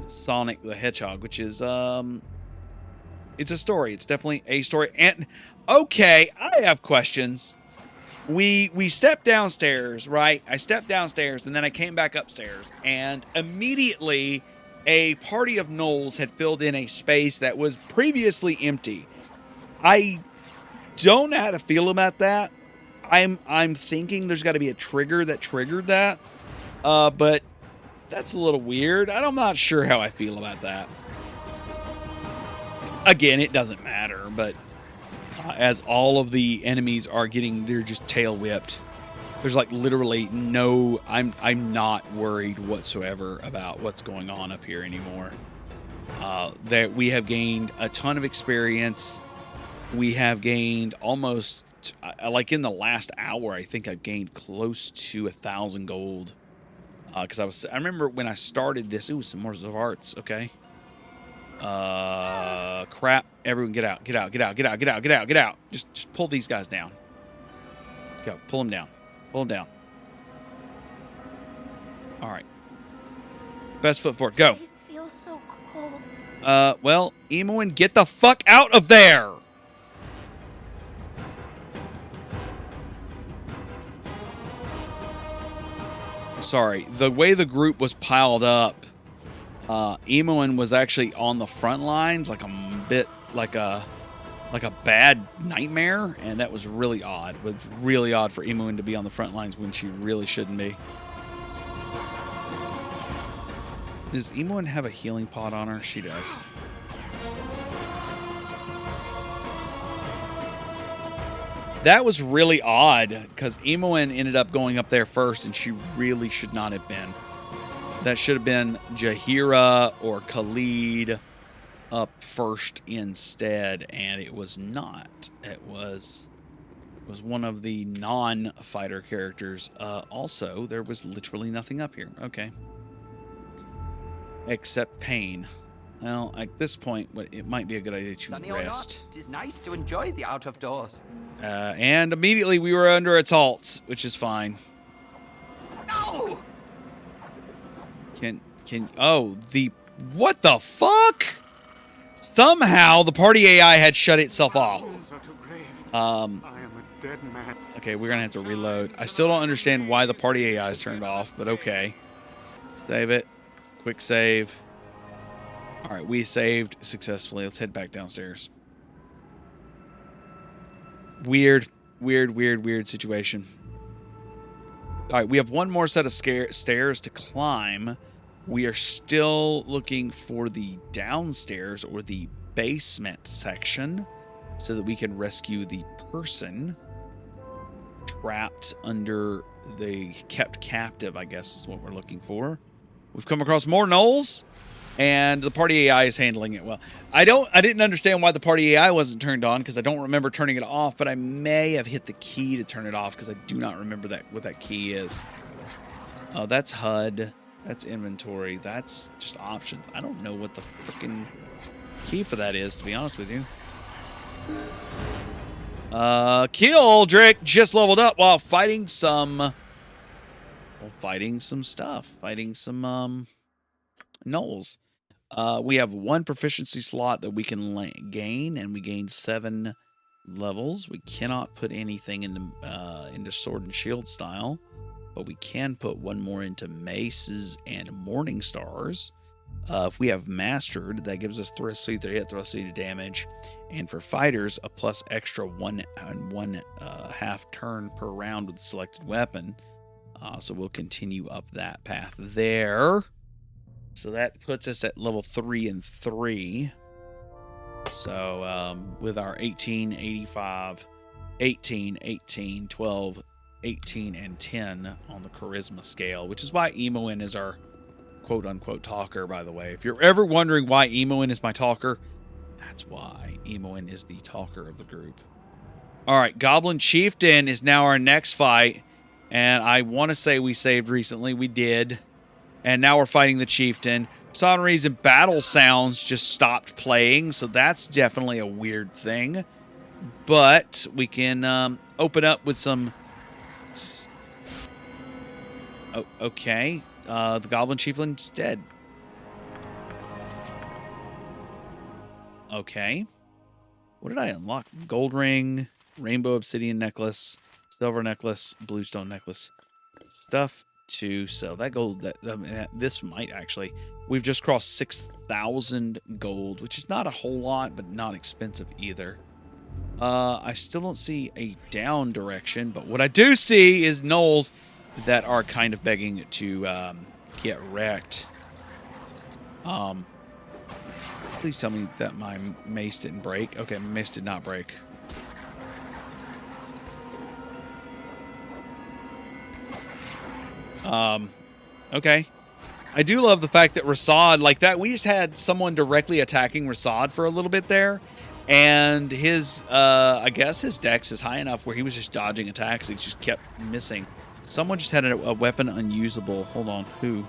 Sonic the Hedgehog, which is it's a story. It's definitely a story. And okay, I have questions. We stepped downstairs, right? I stepped downstairs, and then I came back upstairs, and immediately a party of gnolls had filled in a space that was previously empty. I don't know how to feel about that. I'm thinking there's got to be a trigger that triggered that, but that's a little weird. I'm not sure how I feel about that. Again, it doesn't matter, but as all of the enemies are they're just tail whipped. There's like literally no, I'm not worried whatsoever about what's going on up here anymore. That we have gained a ton of experience. We have gained almost, like in the last hour, I think I've gained close to 1,000 gold. Because I remember when I started this, ooh, some more of arts, okay. Crap. Everyone get out, get out, get out, get out, get out, get out, get out. Just pull these guys down. Go, pull them down. Pull them down. All right. Best foot forward, go.
It feels so cold.
Well, Emoin, get the fuck out of there! Sorry, the way the group was piled up, Emoin was actually on the front lines, like a bit like a bad nightmare, and that was really odd. It was really odd for Emoin to be on the front lines when she really shouldn't be. Does Emoin have a healing pot on her? She does. That was really odd, because Emoin ended up going up there first, and she really should not have been. That should have been Jaheira or Khalid up first instead, and it was not. It was one of the non-fighter characters. Also, there was literally nothing up here. Okay. Accept pain. Well, at this point, it might be a good idea to
Sunny or not,
rest.
it is nice to enjoy the out of doors.
And immediately we were under assault, which is fine.
No!
What the fuck? Somehow the party AI had shut itself off.
Wounds are too grave. I am a dead man.
Okay, we're gonna have to reload. I still don't understand why the party AI is turned off, but okay. Save it. Quick save. All right, we saved successfully. Let's head back downstairs. Weird situation. All right, we have one more set of stairs to climb. We are still looking for the downstairs or the basement section so that we can rescue the person trapped under the kept captive, I guess is what we're looking for. We've come across more gnolls, and the party AI is handling it well. I didn't understand why the party AI wasn't turned on because I don't remember turning it off, but I may have hit the key to turn it off because I do not remember what that key is. Oh, that's HUD. That's inventory. That's just options. I don't know what the freaking key for that is, to be honest with you. Kildrick just leveled up while fighting some stuff. Fighting some gnolls. We have one proficiency slot that we can gain, and we gained 7 levels. We cannot put anything into sword and shield style, but we can put one more into maces and morning stars. If we have mastered, that gives us thrust-either hit, thrust-either damage, and for fighters, a plus extra 1 and 1/2 turn per round with the selected weapon. So we'll continue up that path there. So that puts us at level 3 and 3. So with our 18, 85, 18, 18, 12, 18, and 10 on the charisma scale, which is why Emoin is our quote-unquote talker, by the way. If you're ever wondering why Emoin is my talker, that's why. Emoin is the talker of the group. All right, Goblin Chieftain is now our next fight, and I want to say we saved recently. We did. And now we're fighting the Chieftain. For some reason, battle sounds just stopped playing, so that's definitely a weird thing. But we can open up with some... Oh, okay. The Goblin Chieftain's dead. Okay. What did I unlock? Gold ring, rainbow obsidian necklace, silver necklace, bluestone necklace. Stuff to sell. That gold, this might actually. We've just crossed 6,000 gold, which is not a whole lot, but not expensive either. I still don't see a down direction, but what I do see is gnolls that are kind of begging to get wrecked. Please tell me that my mace didn't break. Okay, my mace did not break. Okay. I do love the fact that Rasad, like that, we just had someone directly attacking Rasad for a little bit there. And his, I guess his dex is high enough where he was just dodging attacks. He just kept missing. Someone just had a weapon unusable. Hold on. Who?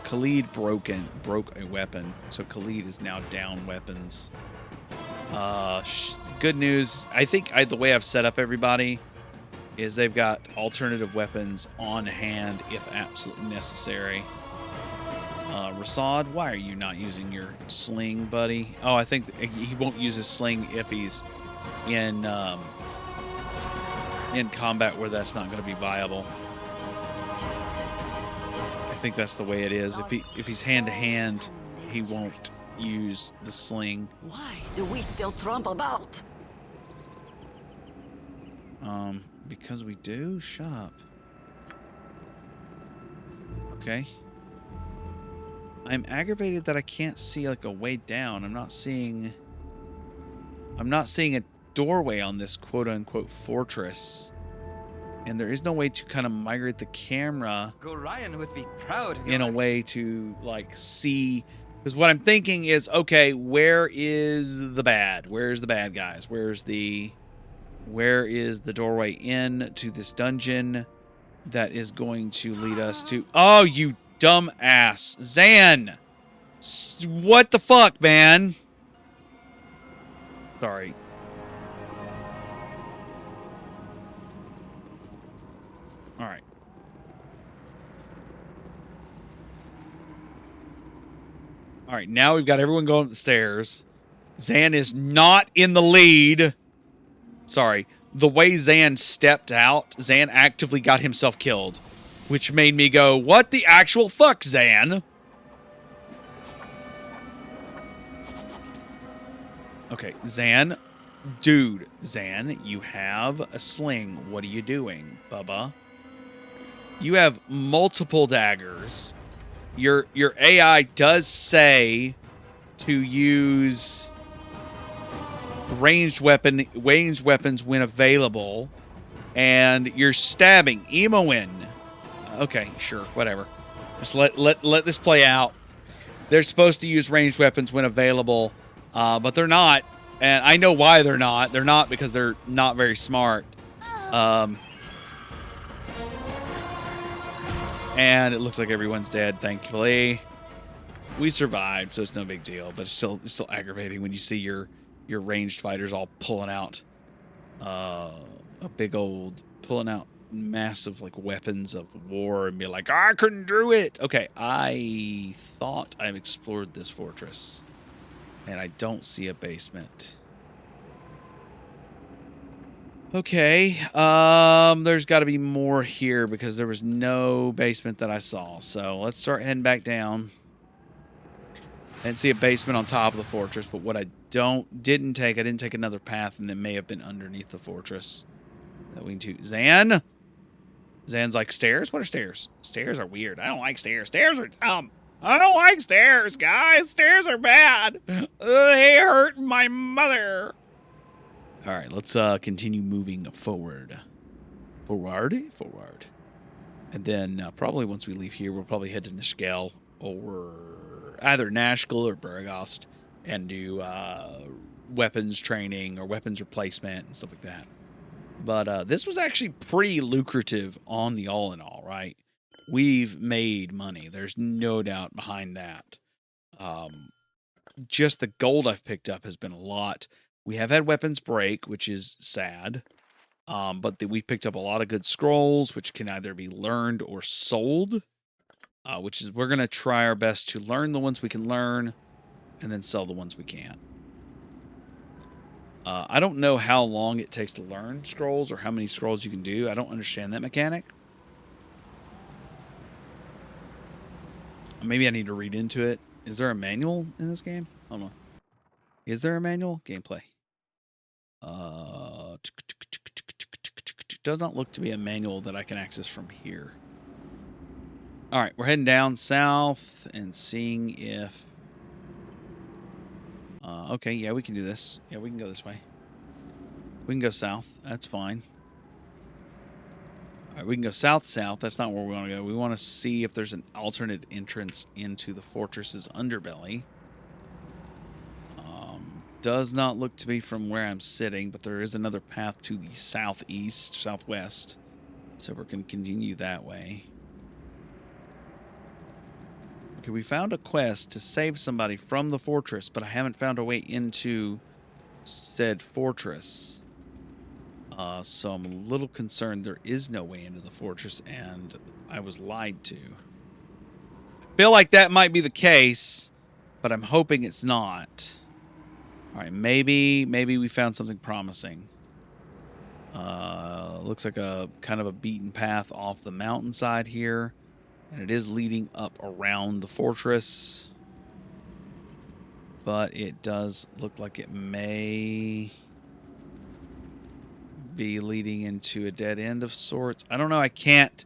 Khalid broke a weapon. So Khalid is now down weapons. Good news. I think the way I've set up everybody is they've got alternative weapons on hand if absolutely necessary. Rasad, why are you not using your sling, buddy? Oh, I think he won't use his sling if he's in combat where that's not going to be viable. I think that's the way it is. If he's hand to hand, he won't use the sling.
Why do we still trump about?
Because we do? Shut up. Okay. I'm aggravated that I can't see like a way down. I'm not seeing a doorway on this quote-unquote fortress. And there is no way to kind of migrate the camera
Gorion would be proud
in a way to like see, because what I'm thinking is, okay, where is the bad? Where's the bad guys? Where is the doorway in to this dungeon that is going to lead us to... Oh, you dumb ass. Zan! What the fuck, man? Sorry. Alright. Alright, now we've got everyone going up the stairs. Zan is not in the lead. Sorry. The way Zan stepped out, Zan actively got himself killed. Which made me go, what the actual fuck, Zan? Okay, Zan. Dude, Zan, you have a sling. What are you doing, Bubba? You have multiple daggers. Your AI does say to use ranged weapons when available, and you're stabbing Emoin. Okay, sure, whatever. Just let this play out. They're supposed to use ranged weapons when available, but they're not, and I know why they're not. They're not because they're not very smart. And it looks like everyone's dead, thankfully. We survived, so it's no big deal. But it's still aggravating when you see your ranged fighters all pulling out pulling out massive like weapons of war and be like, I couldn't do it. Okay, I thought I've explored this fortress, and I don't see a basement. Okay, there's got to be more here because there was no basement that I saw. So let's start heading back down. I didn't see a basement on top of the fortress, but what I didn't take another path, and that may have been underneath the fortress that we can do. Zan's like, stairs? What are stairs? Stairs are weird. I don't like stairs. Stairs are dumb. I don't like stairs, guys. Stairs are bad. They hurt my mother. All right, let's continue moving forward. Forward. And then probably once we leave here, we'll probably head to Nishkel or either Nashkel or Burgost and do weapons training or weapons replacement and stuff like that. But this was actually pretty lucrative on the all in all, right? We've made money. There's no doubt behind that. Just the gold I've picked up has been a lot. We have had weapons break, which is sad. But we picked up a lot of good scrolls, which can either be learned or sold. Which is, we're going to try our best to learn the ones we can learn and then sell the ones we can't. I don't know how long it takes to learn scrolls or how many scrolls you can do. I don't understand that mechanic. Maybe I need to read into it. Is there a manual in this game? Hold on. Is there a manual? Gameplay. Does not look to be a manual that I can access from here. All right, we're heading down south and seeing if... okay, yeah, we can do this. Yeah, we can go this way. We can go south. That's fine. All right, we can go south-south. That's not where we want to go. We want to see if there's an alternate entrance into the fortress's underbelly. Does not look to be from where I'm sitting, but there is another path to the southeast, southwest. So we're going to continue that way. Okay, we found a quest to save somebody from the fortress, but I haven't found a way into said fortress. So I'm a little concerned there is no way into the fortress, and I was lied to. I feel like that might be the case, but I'm hoping it's not. All right, maybe we found something promising. Looks like a kind of a beaten path off the mountainside here. And it is leading up around the fortress. But it does look like it may be leading into a dead end of sorts. I don't know. I can't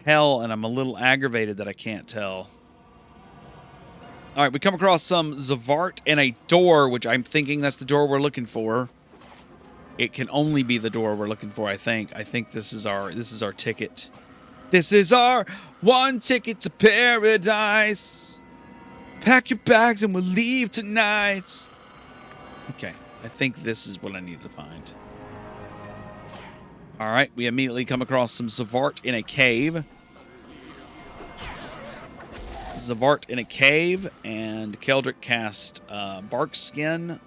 tell, and I'm a little aggravated that I can't tell. All right, we come across some Zavart and a door, which I'm thinking that's the door we're looking for. It can only be the door we're looking for, I think. I think this is our ticket. This is our one ticket to paradise. Pack your bags and we'll leave tonight. Okay, I think this is what I need to find. All right, we immediately come across some Zavart in a cave. Zavart in a cave, and Keldric cast Bark Skin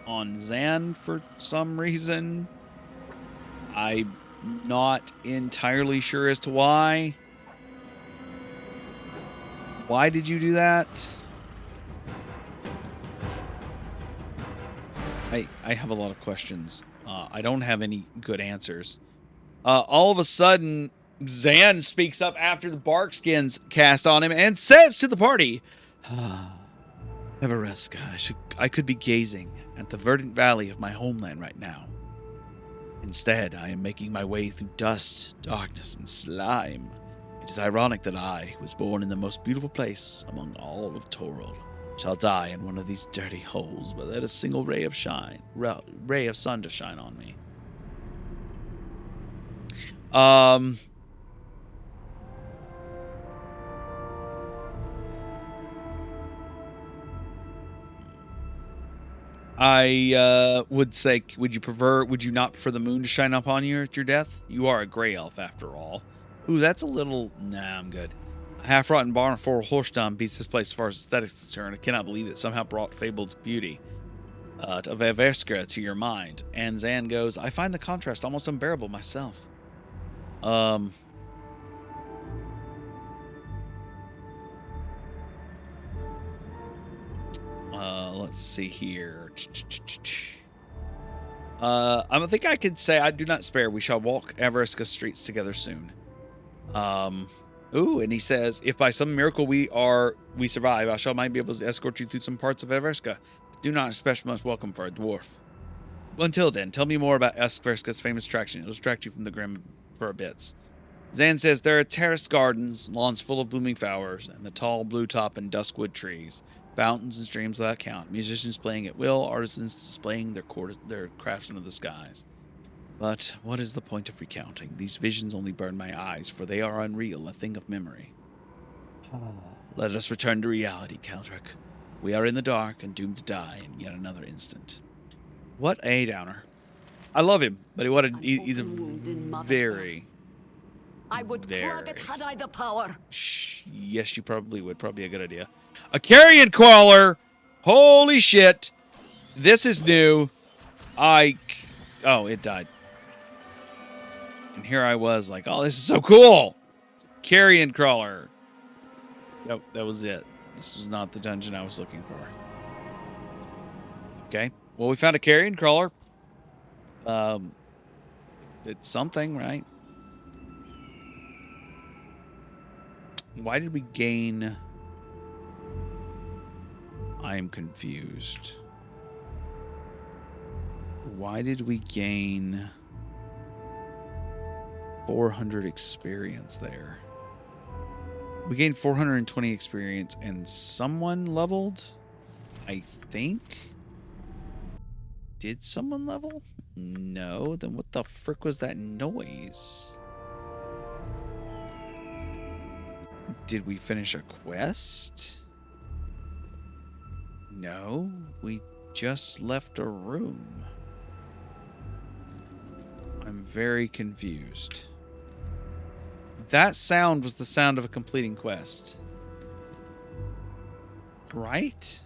on Zan for some reason. I'm not entirely sure as to why. Why did you do that? I have a lot of questions. I don't have any good answers. All of a sudden, Zan speaks up after the bark skins cast on him and says to the party, Evereska, I could be gazing at the verdant valley of my homeland right now. Instead, I am making my way through dust, darkness, and slime. It is ironic that I, who was born in the most beautiful place among all of Toril, shall die in one of these dirty holes without a single ray of sun to shine on me. I would say, would you not prefer the moon to shine upon you at your death? You are a gray elf after all. Ooh, that's a little... Nah, I'm good. A half-rotten barn for Horstam beats this place as far as aesthetics is concerned. I cannot believe it somehow brought fabled beauty of Everska to your mind. And Zan goes, I find the contrast almost unbearable myself. Let's see here. I think I could say I do not spare. We shall walk Everska streets together soon. Ooh, and he says, if by some miracle we survive, I might be able to escort you through some parts of Everska. Do not expect much welcome for a dwarf. Until then, tell me more about Everska's famous attraction. It'll distract you from the grim for a bit. Zan says there are terraced gardens, lawns full of blooming flowers, and the tall blue top and duskwood trees. Fountains and streams without count. Musicians playing at will, artisans displaying their crafts under the skies. But what is the point of recounting? These visions only burn my eyes, for they are unreal, a thing of memory. Let us return to reality, Keldric. We are in the dark and doomed to die in yet another instant. What a downer. I love him, but he's a very...
I would plug it had I the power.
Yes, you probably would. Probably a good idea. A carrion crawler! Holy shit! This is new. Oh, it died. And here I was like, oh, this is so cool! Carrion crawler. Nope, that was it. This was not the dungeon I was looking for. Okay. Well, we found a carrion crawler. It's something, right? Why did we gain... I am confused. Why did we gain 400 experience there? We gained 420 experience and someone leveled? I think? Did someone level? No. Then what the frick was that noise? Did we finish a quest? No, we just left a room. I'm very confused. That sound was the sound of a completing quest. Right?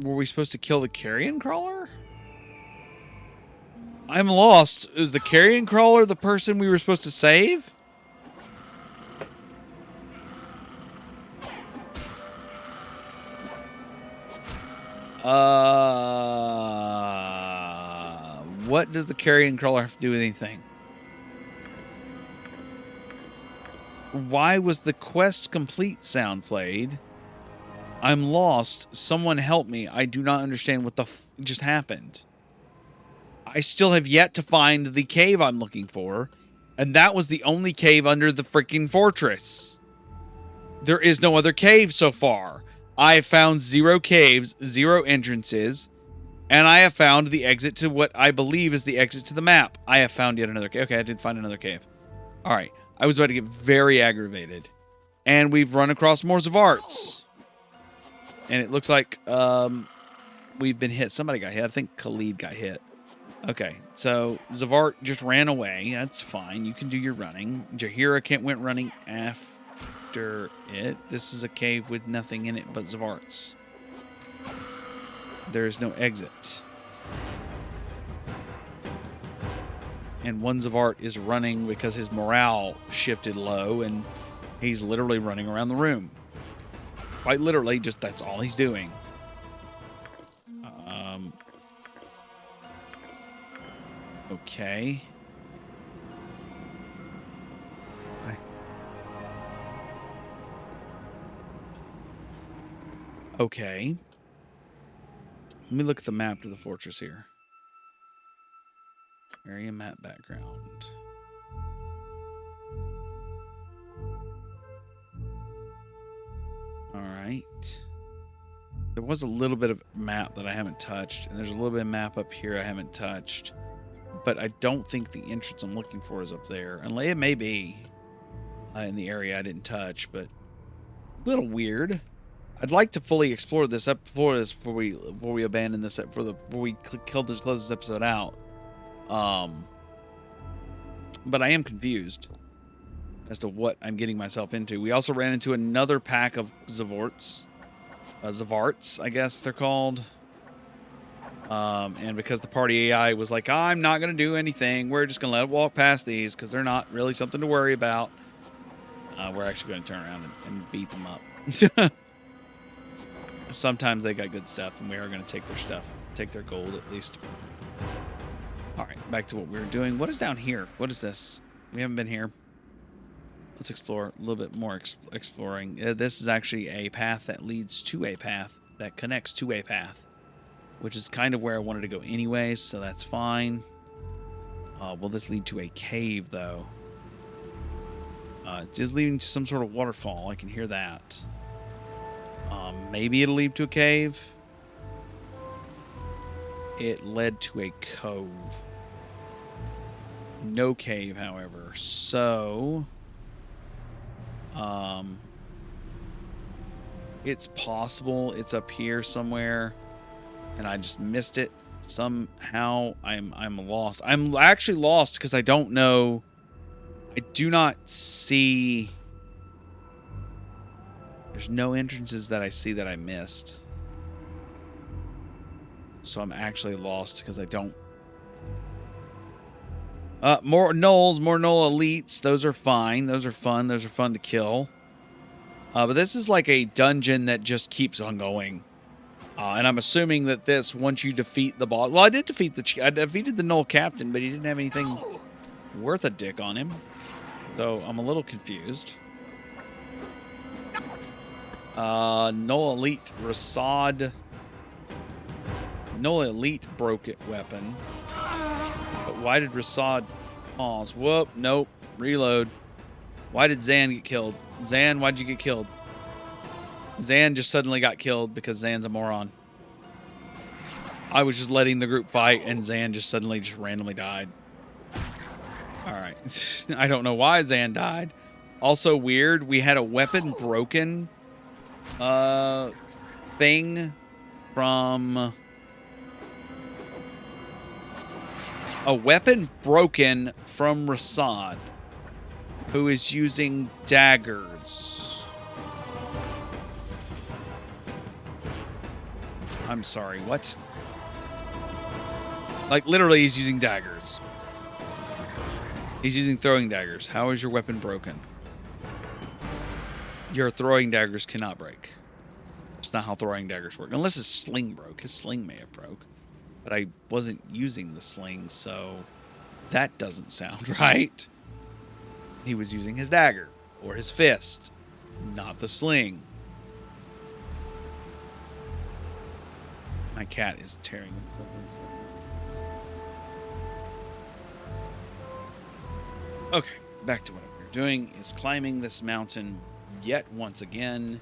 Were we supposed to kill the carrion crawler? I'm lost. Is the carrion crawler the person we were supposed to save? What does the carrion crawler have to do with anything? Why was the quest complete sound played? I'm lost. Someone help me. I do not understand what the just happened. I still have yet to find the cave I'm looking for, and that was the only cave under the freaking fortress. There is no other cave so far. I have found 0 caves, 0 entrances, and I have found the exit to what I believe is the exit to the map. I have found yet another cave. Okay, I did find another cave. All right, I was about to get very aggravated. And we've run across more Zavarts. And it looks like we've been hit. Somebody got hit. I think Khalid got hit. Okay, so Zavart just ran away. That's fine. You can do your running. Jahira went running after it. This is a cave with nothing in it but Zavarts. There is no exit. And one Zavart is running because his morale shifted low, and he's literally running around the room. Quite literally, just that's all he's doing. Okay. Okay. Let me look at the map to the fortress here. Area map background. All right. There was a little bit of map that I haven't touched, and there's a little bit of map up here I haven't touched. But I don't think the entrance I'm looking for is up there. And it may be in the area I didn't touch, but a little weird. I'd like to fully explore this before we abandon this before we close this episode out. But I am confused as to what I'm getting myself into. We also ran into another pack of Zavarts, I guess they're called. And because the party AI was like, I'm not going to do anything, we're just going to let it walk past these because they're not really something to worry about. We're actually going to turn around and beat them up. Sometimes they got good stuff, and we are going to take their stuff, take their gold at least. All right, back to what we were doing. What is down here? What is this? We haven't been here. Let's explore a little bit more exploring. This is actually a path that leads to a path that connects to a path, which is kind of where I wanted to go anyways, so that's fine. Will this lead to a cave, though? It is leading to some sort of waterfall. I can hear that. Maybe it'll lead to a cave. It led to a cove. No cave, however. So, it's possible it's up here somewhere, and I just missed it somehow. I'm lost. I'm actually lost because I don't know. I do not see. There's no entrances that I see that I missed. So I'm actually lost because I don't. More Gnolls, more Gnoll elites. Those are fine. Those are fun. Those are fun to kill. But this is like a dungeon that just keeps on going. And I'm assuming that this, once you defeat the boss... Well, I defeated the Gnoll captain, but he didn't have anything worth a dick on him. So I'm a little confused. Gnoll elite Rasad. Gnoll elite broke it weapon. But why did Rasad pause? Whoop, nope. Reload. Why did Zan get killed? Zan, why'd you get killed? Zan just suddenly got killed because Zan's a moron. I was just letting the group fight, and Zan just suddenly just randomly died. Alright. I don't know why Zan died. Also weird, we had a weapon broken thing from... A weapon broken from Rasad, who is using daggers. I'm sorry, what? Like, literally, he's using daggers. He's using throwing daggers. How is your weapon broken? Your throwing daggers cannot break. That's not how throwing daggers work. Unless his sling broke. His sling may have broke. But I wasn't using the sling, so that doesn't sound right. He was using his dagger, or his fist, not the sling. My cat is tearing himself. Okay, back to what we're doing is climbing this mountain yet once again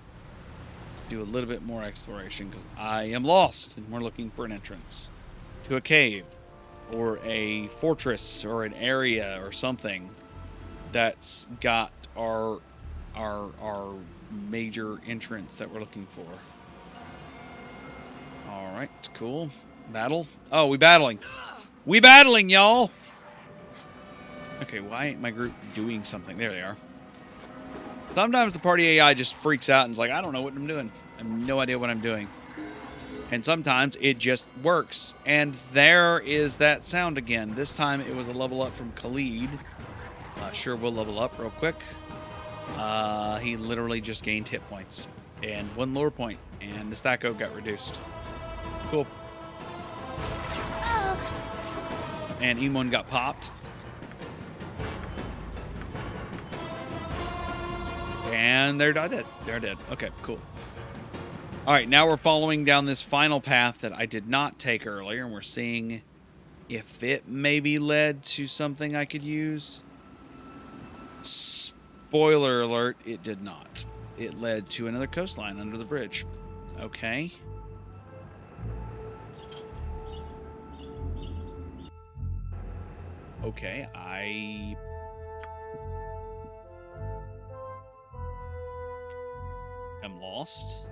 to do a little bit more exploration because I am lost and we're looking for an entrance to a cave or a fortress or an area or something that's got our major entrance that we're looking for. All right, cool. Battle. Oh, we battling. We battling, y'all. Okay, why ain't my group doing something? There they are. Sometimes the party AI just freaks out and is like, I don't know what I'm doing. I have no idea what I'm doing. And sometimes it just works. And there is that sound again. This time it was a level up from Khalid. Sure, we'll level up real quick. He literally just gained hit points. And 1 lore point. And the stacko got reduced. Cool. And E1 got popped. And they're dead. They're dead. Okay, cool. All right, now we're following down this final path that I did not take earlier, and we're seeing if it maybe led to something I could use. Spoiler alert, it did not. It led to another coastline under the bridge. Okay. Okay, I am lost.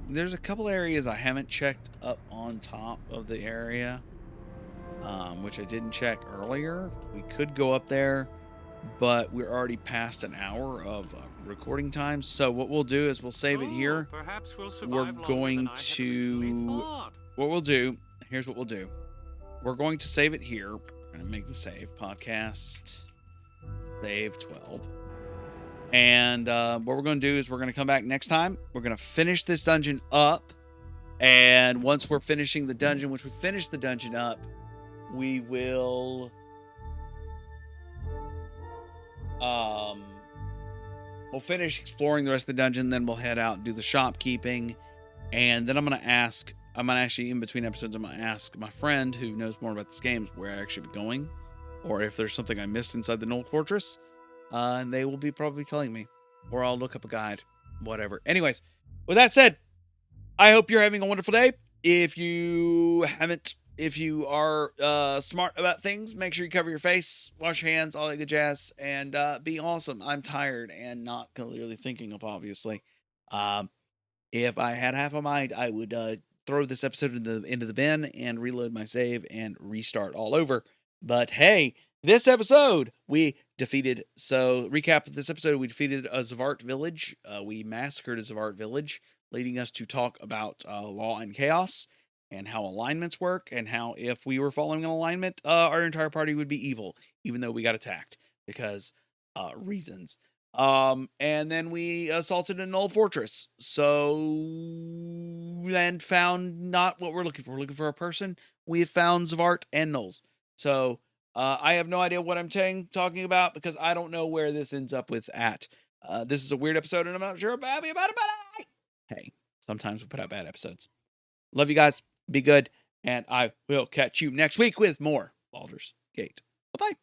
There's a couple areas I haven't checked up on top of the area, which I didn't check earlier. We could go up there, but we're already past an hour of recording time. So what we'll do is we'll save it here.
Perhaps we'll survive
We're
longer
going
than I had originally
to...
thought.
What we'll do... Here's what we'll do. We're going to save it here. We're going to make the save. Podcast. Save 12. And what we're going to do is we're going to come back next time. We're going to finish this dungeon up. And once we're finishing the dungeon, once we finish the dungeon up, we will... we'll finish exploring the rest of the dungeon. Then we'll head out and do the shopkeeping. And then I'm going to actually, in between episodes, I'm going to ask my friend who knows more about this game where I actually be going. Or if there's something I missed inside the Gnoll Fortress. And they will be probably telling me. Or I'll look up a guide. Whatever. Anyways, with that said, I hope you're having a wonderful day. If you are smart about things, make sure you cover your face, wash your hands, all that good jazz, and be awesome. I'm tired and not clearly thinking of, obviously. If I had half a mind, I would throw this episode into the bin and reload my save and restart all over. But hey, this episode we defeated. So recap of this episode: we defeated a Zvart village. We massacred a Zvart village, leading us to talk about law and chaos and how alignments work, and how if we were following an alignment, our entire party would be evil, even though we got attacked because reasons. And then we assaulted a Gnoll fortress. And found not what we're looking for. We're looking for a person. We have found Zvart and Gnolls. So I have no idea what I'm talking about because I don't know where this ends up with at. This is a weird episode and I'm not sure I'm happy about it, but hey, sometimes we put out bad episodes. Love you guys. Be good. And I will catch you next week with more Baldur's Gate. Bye-bye.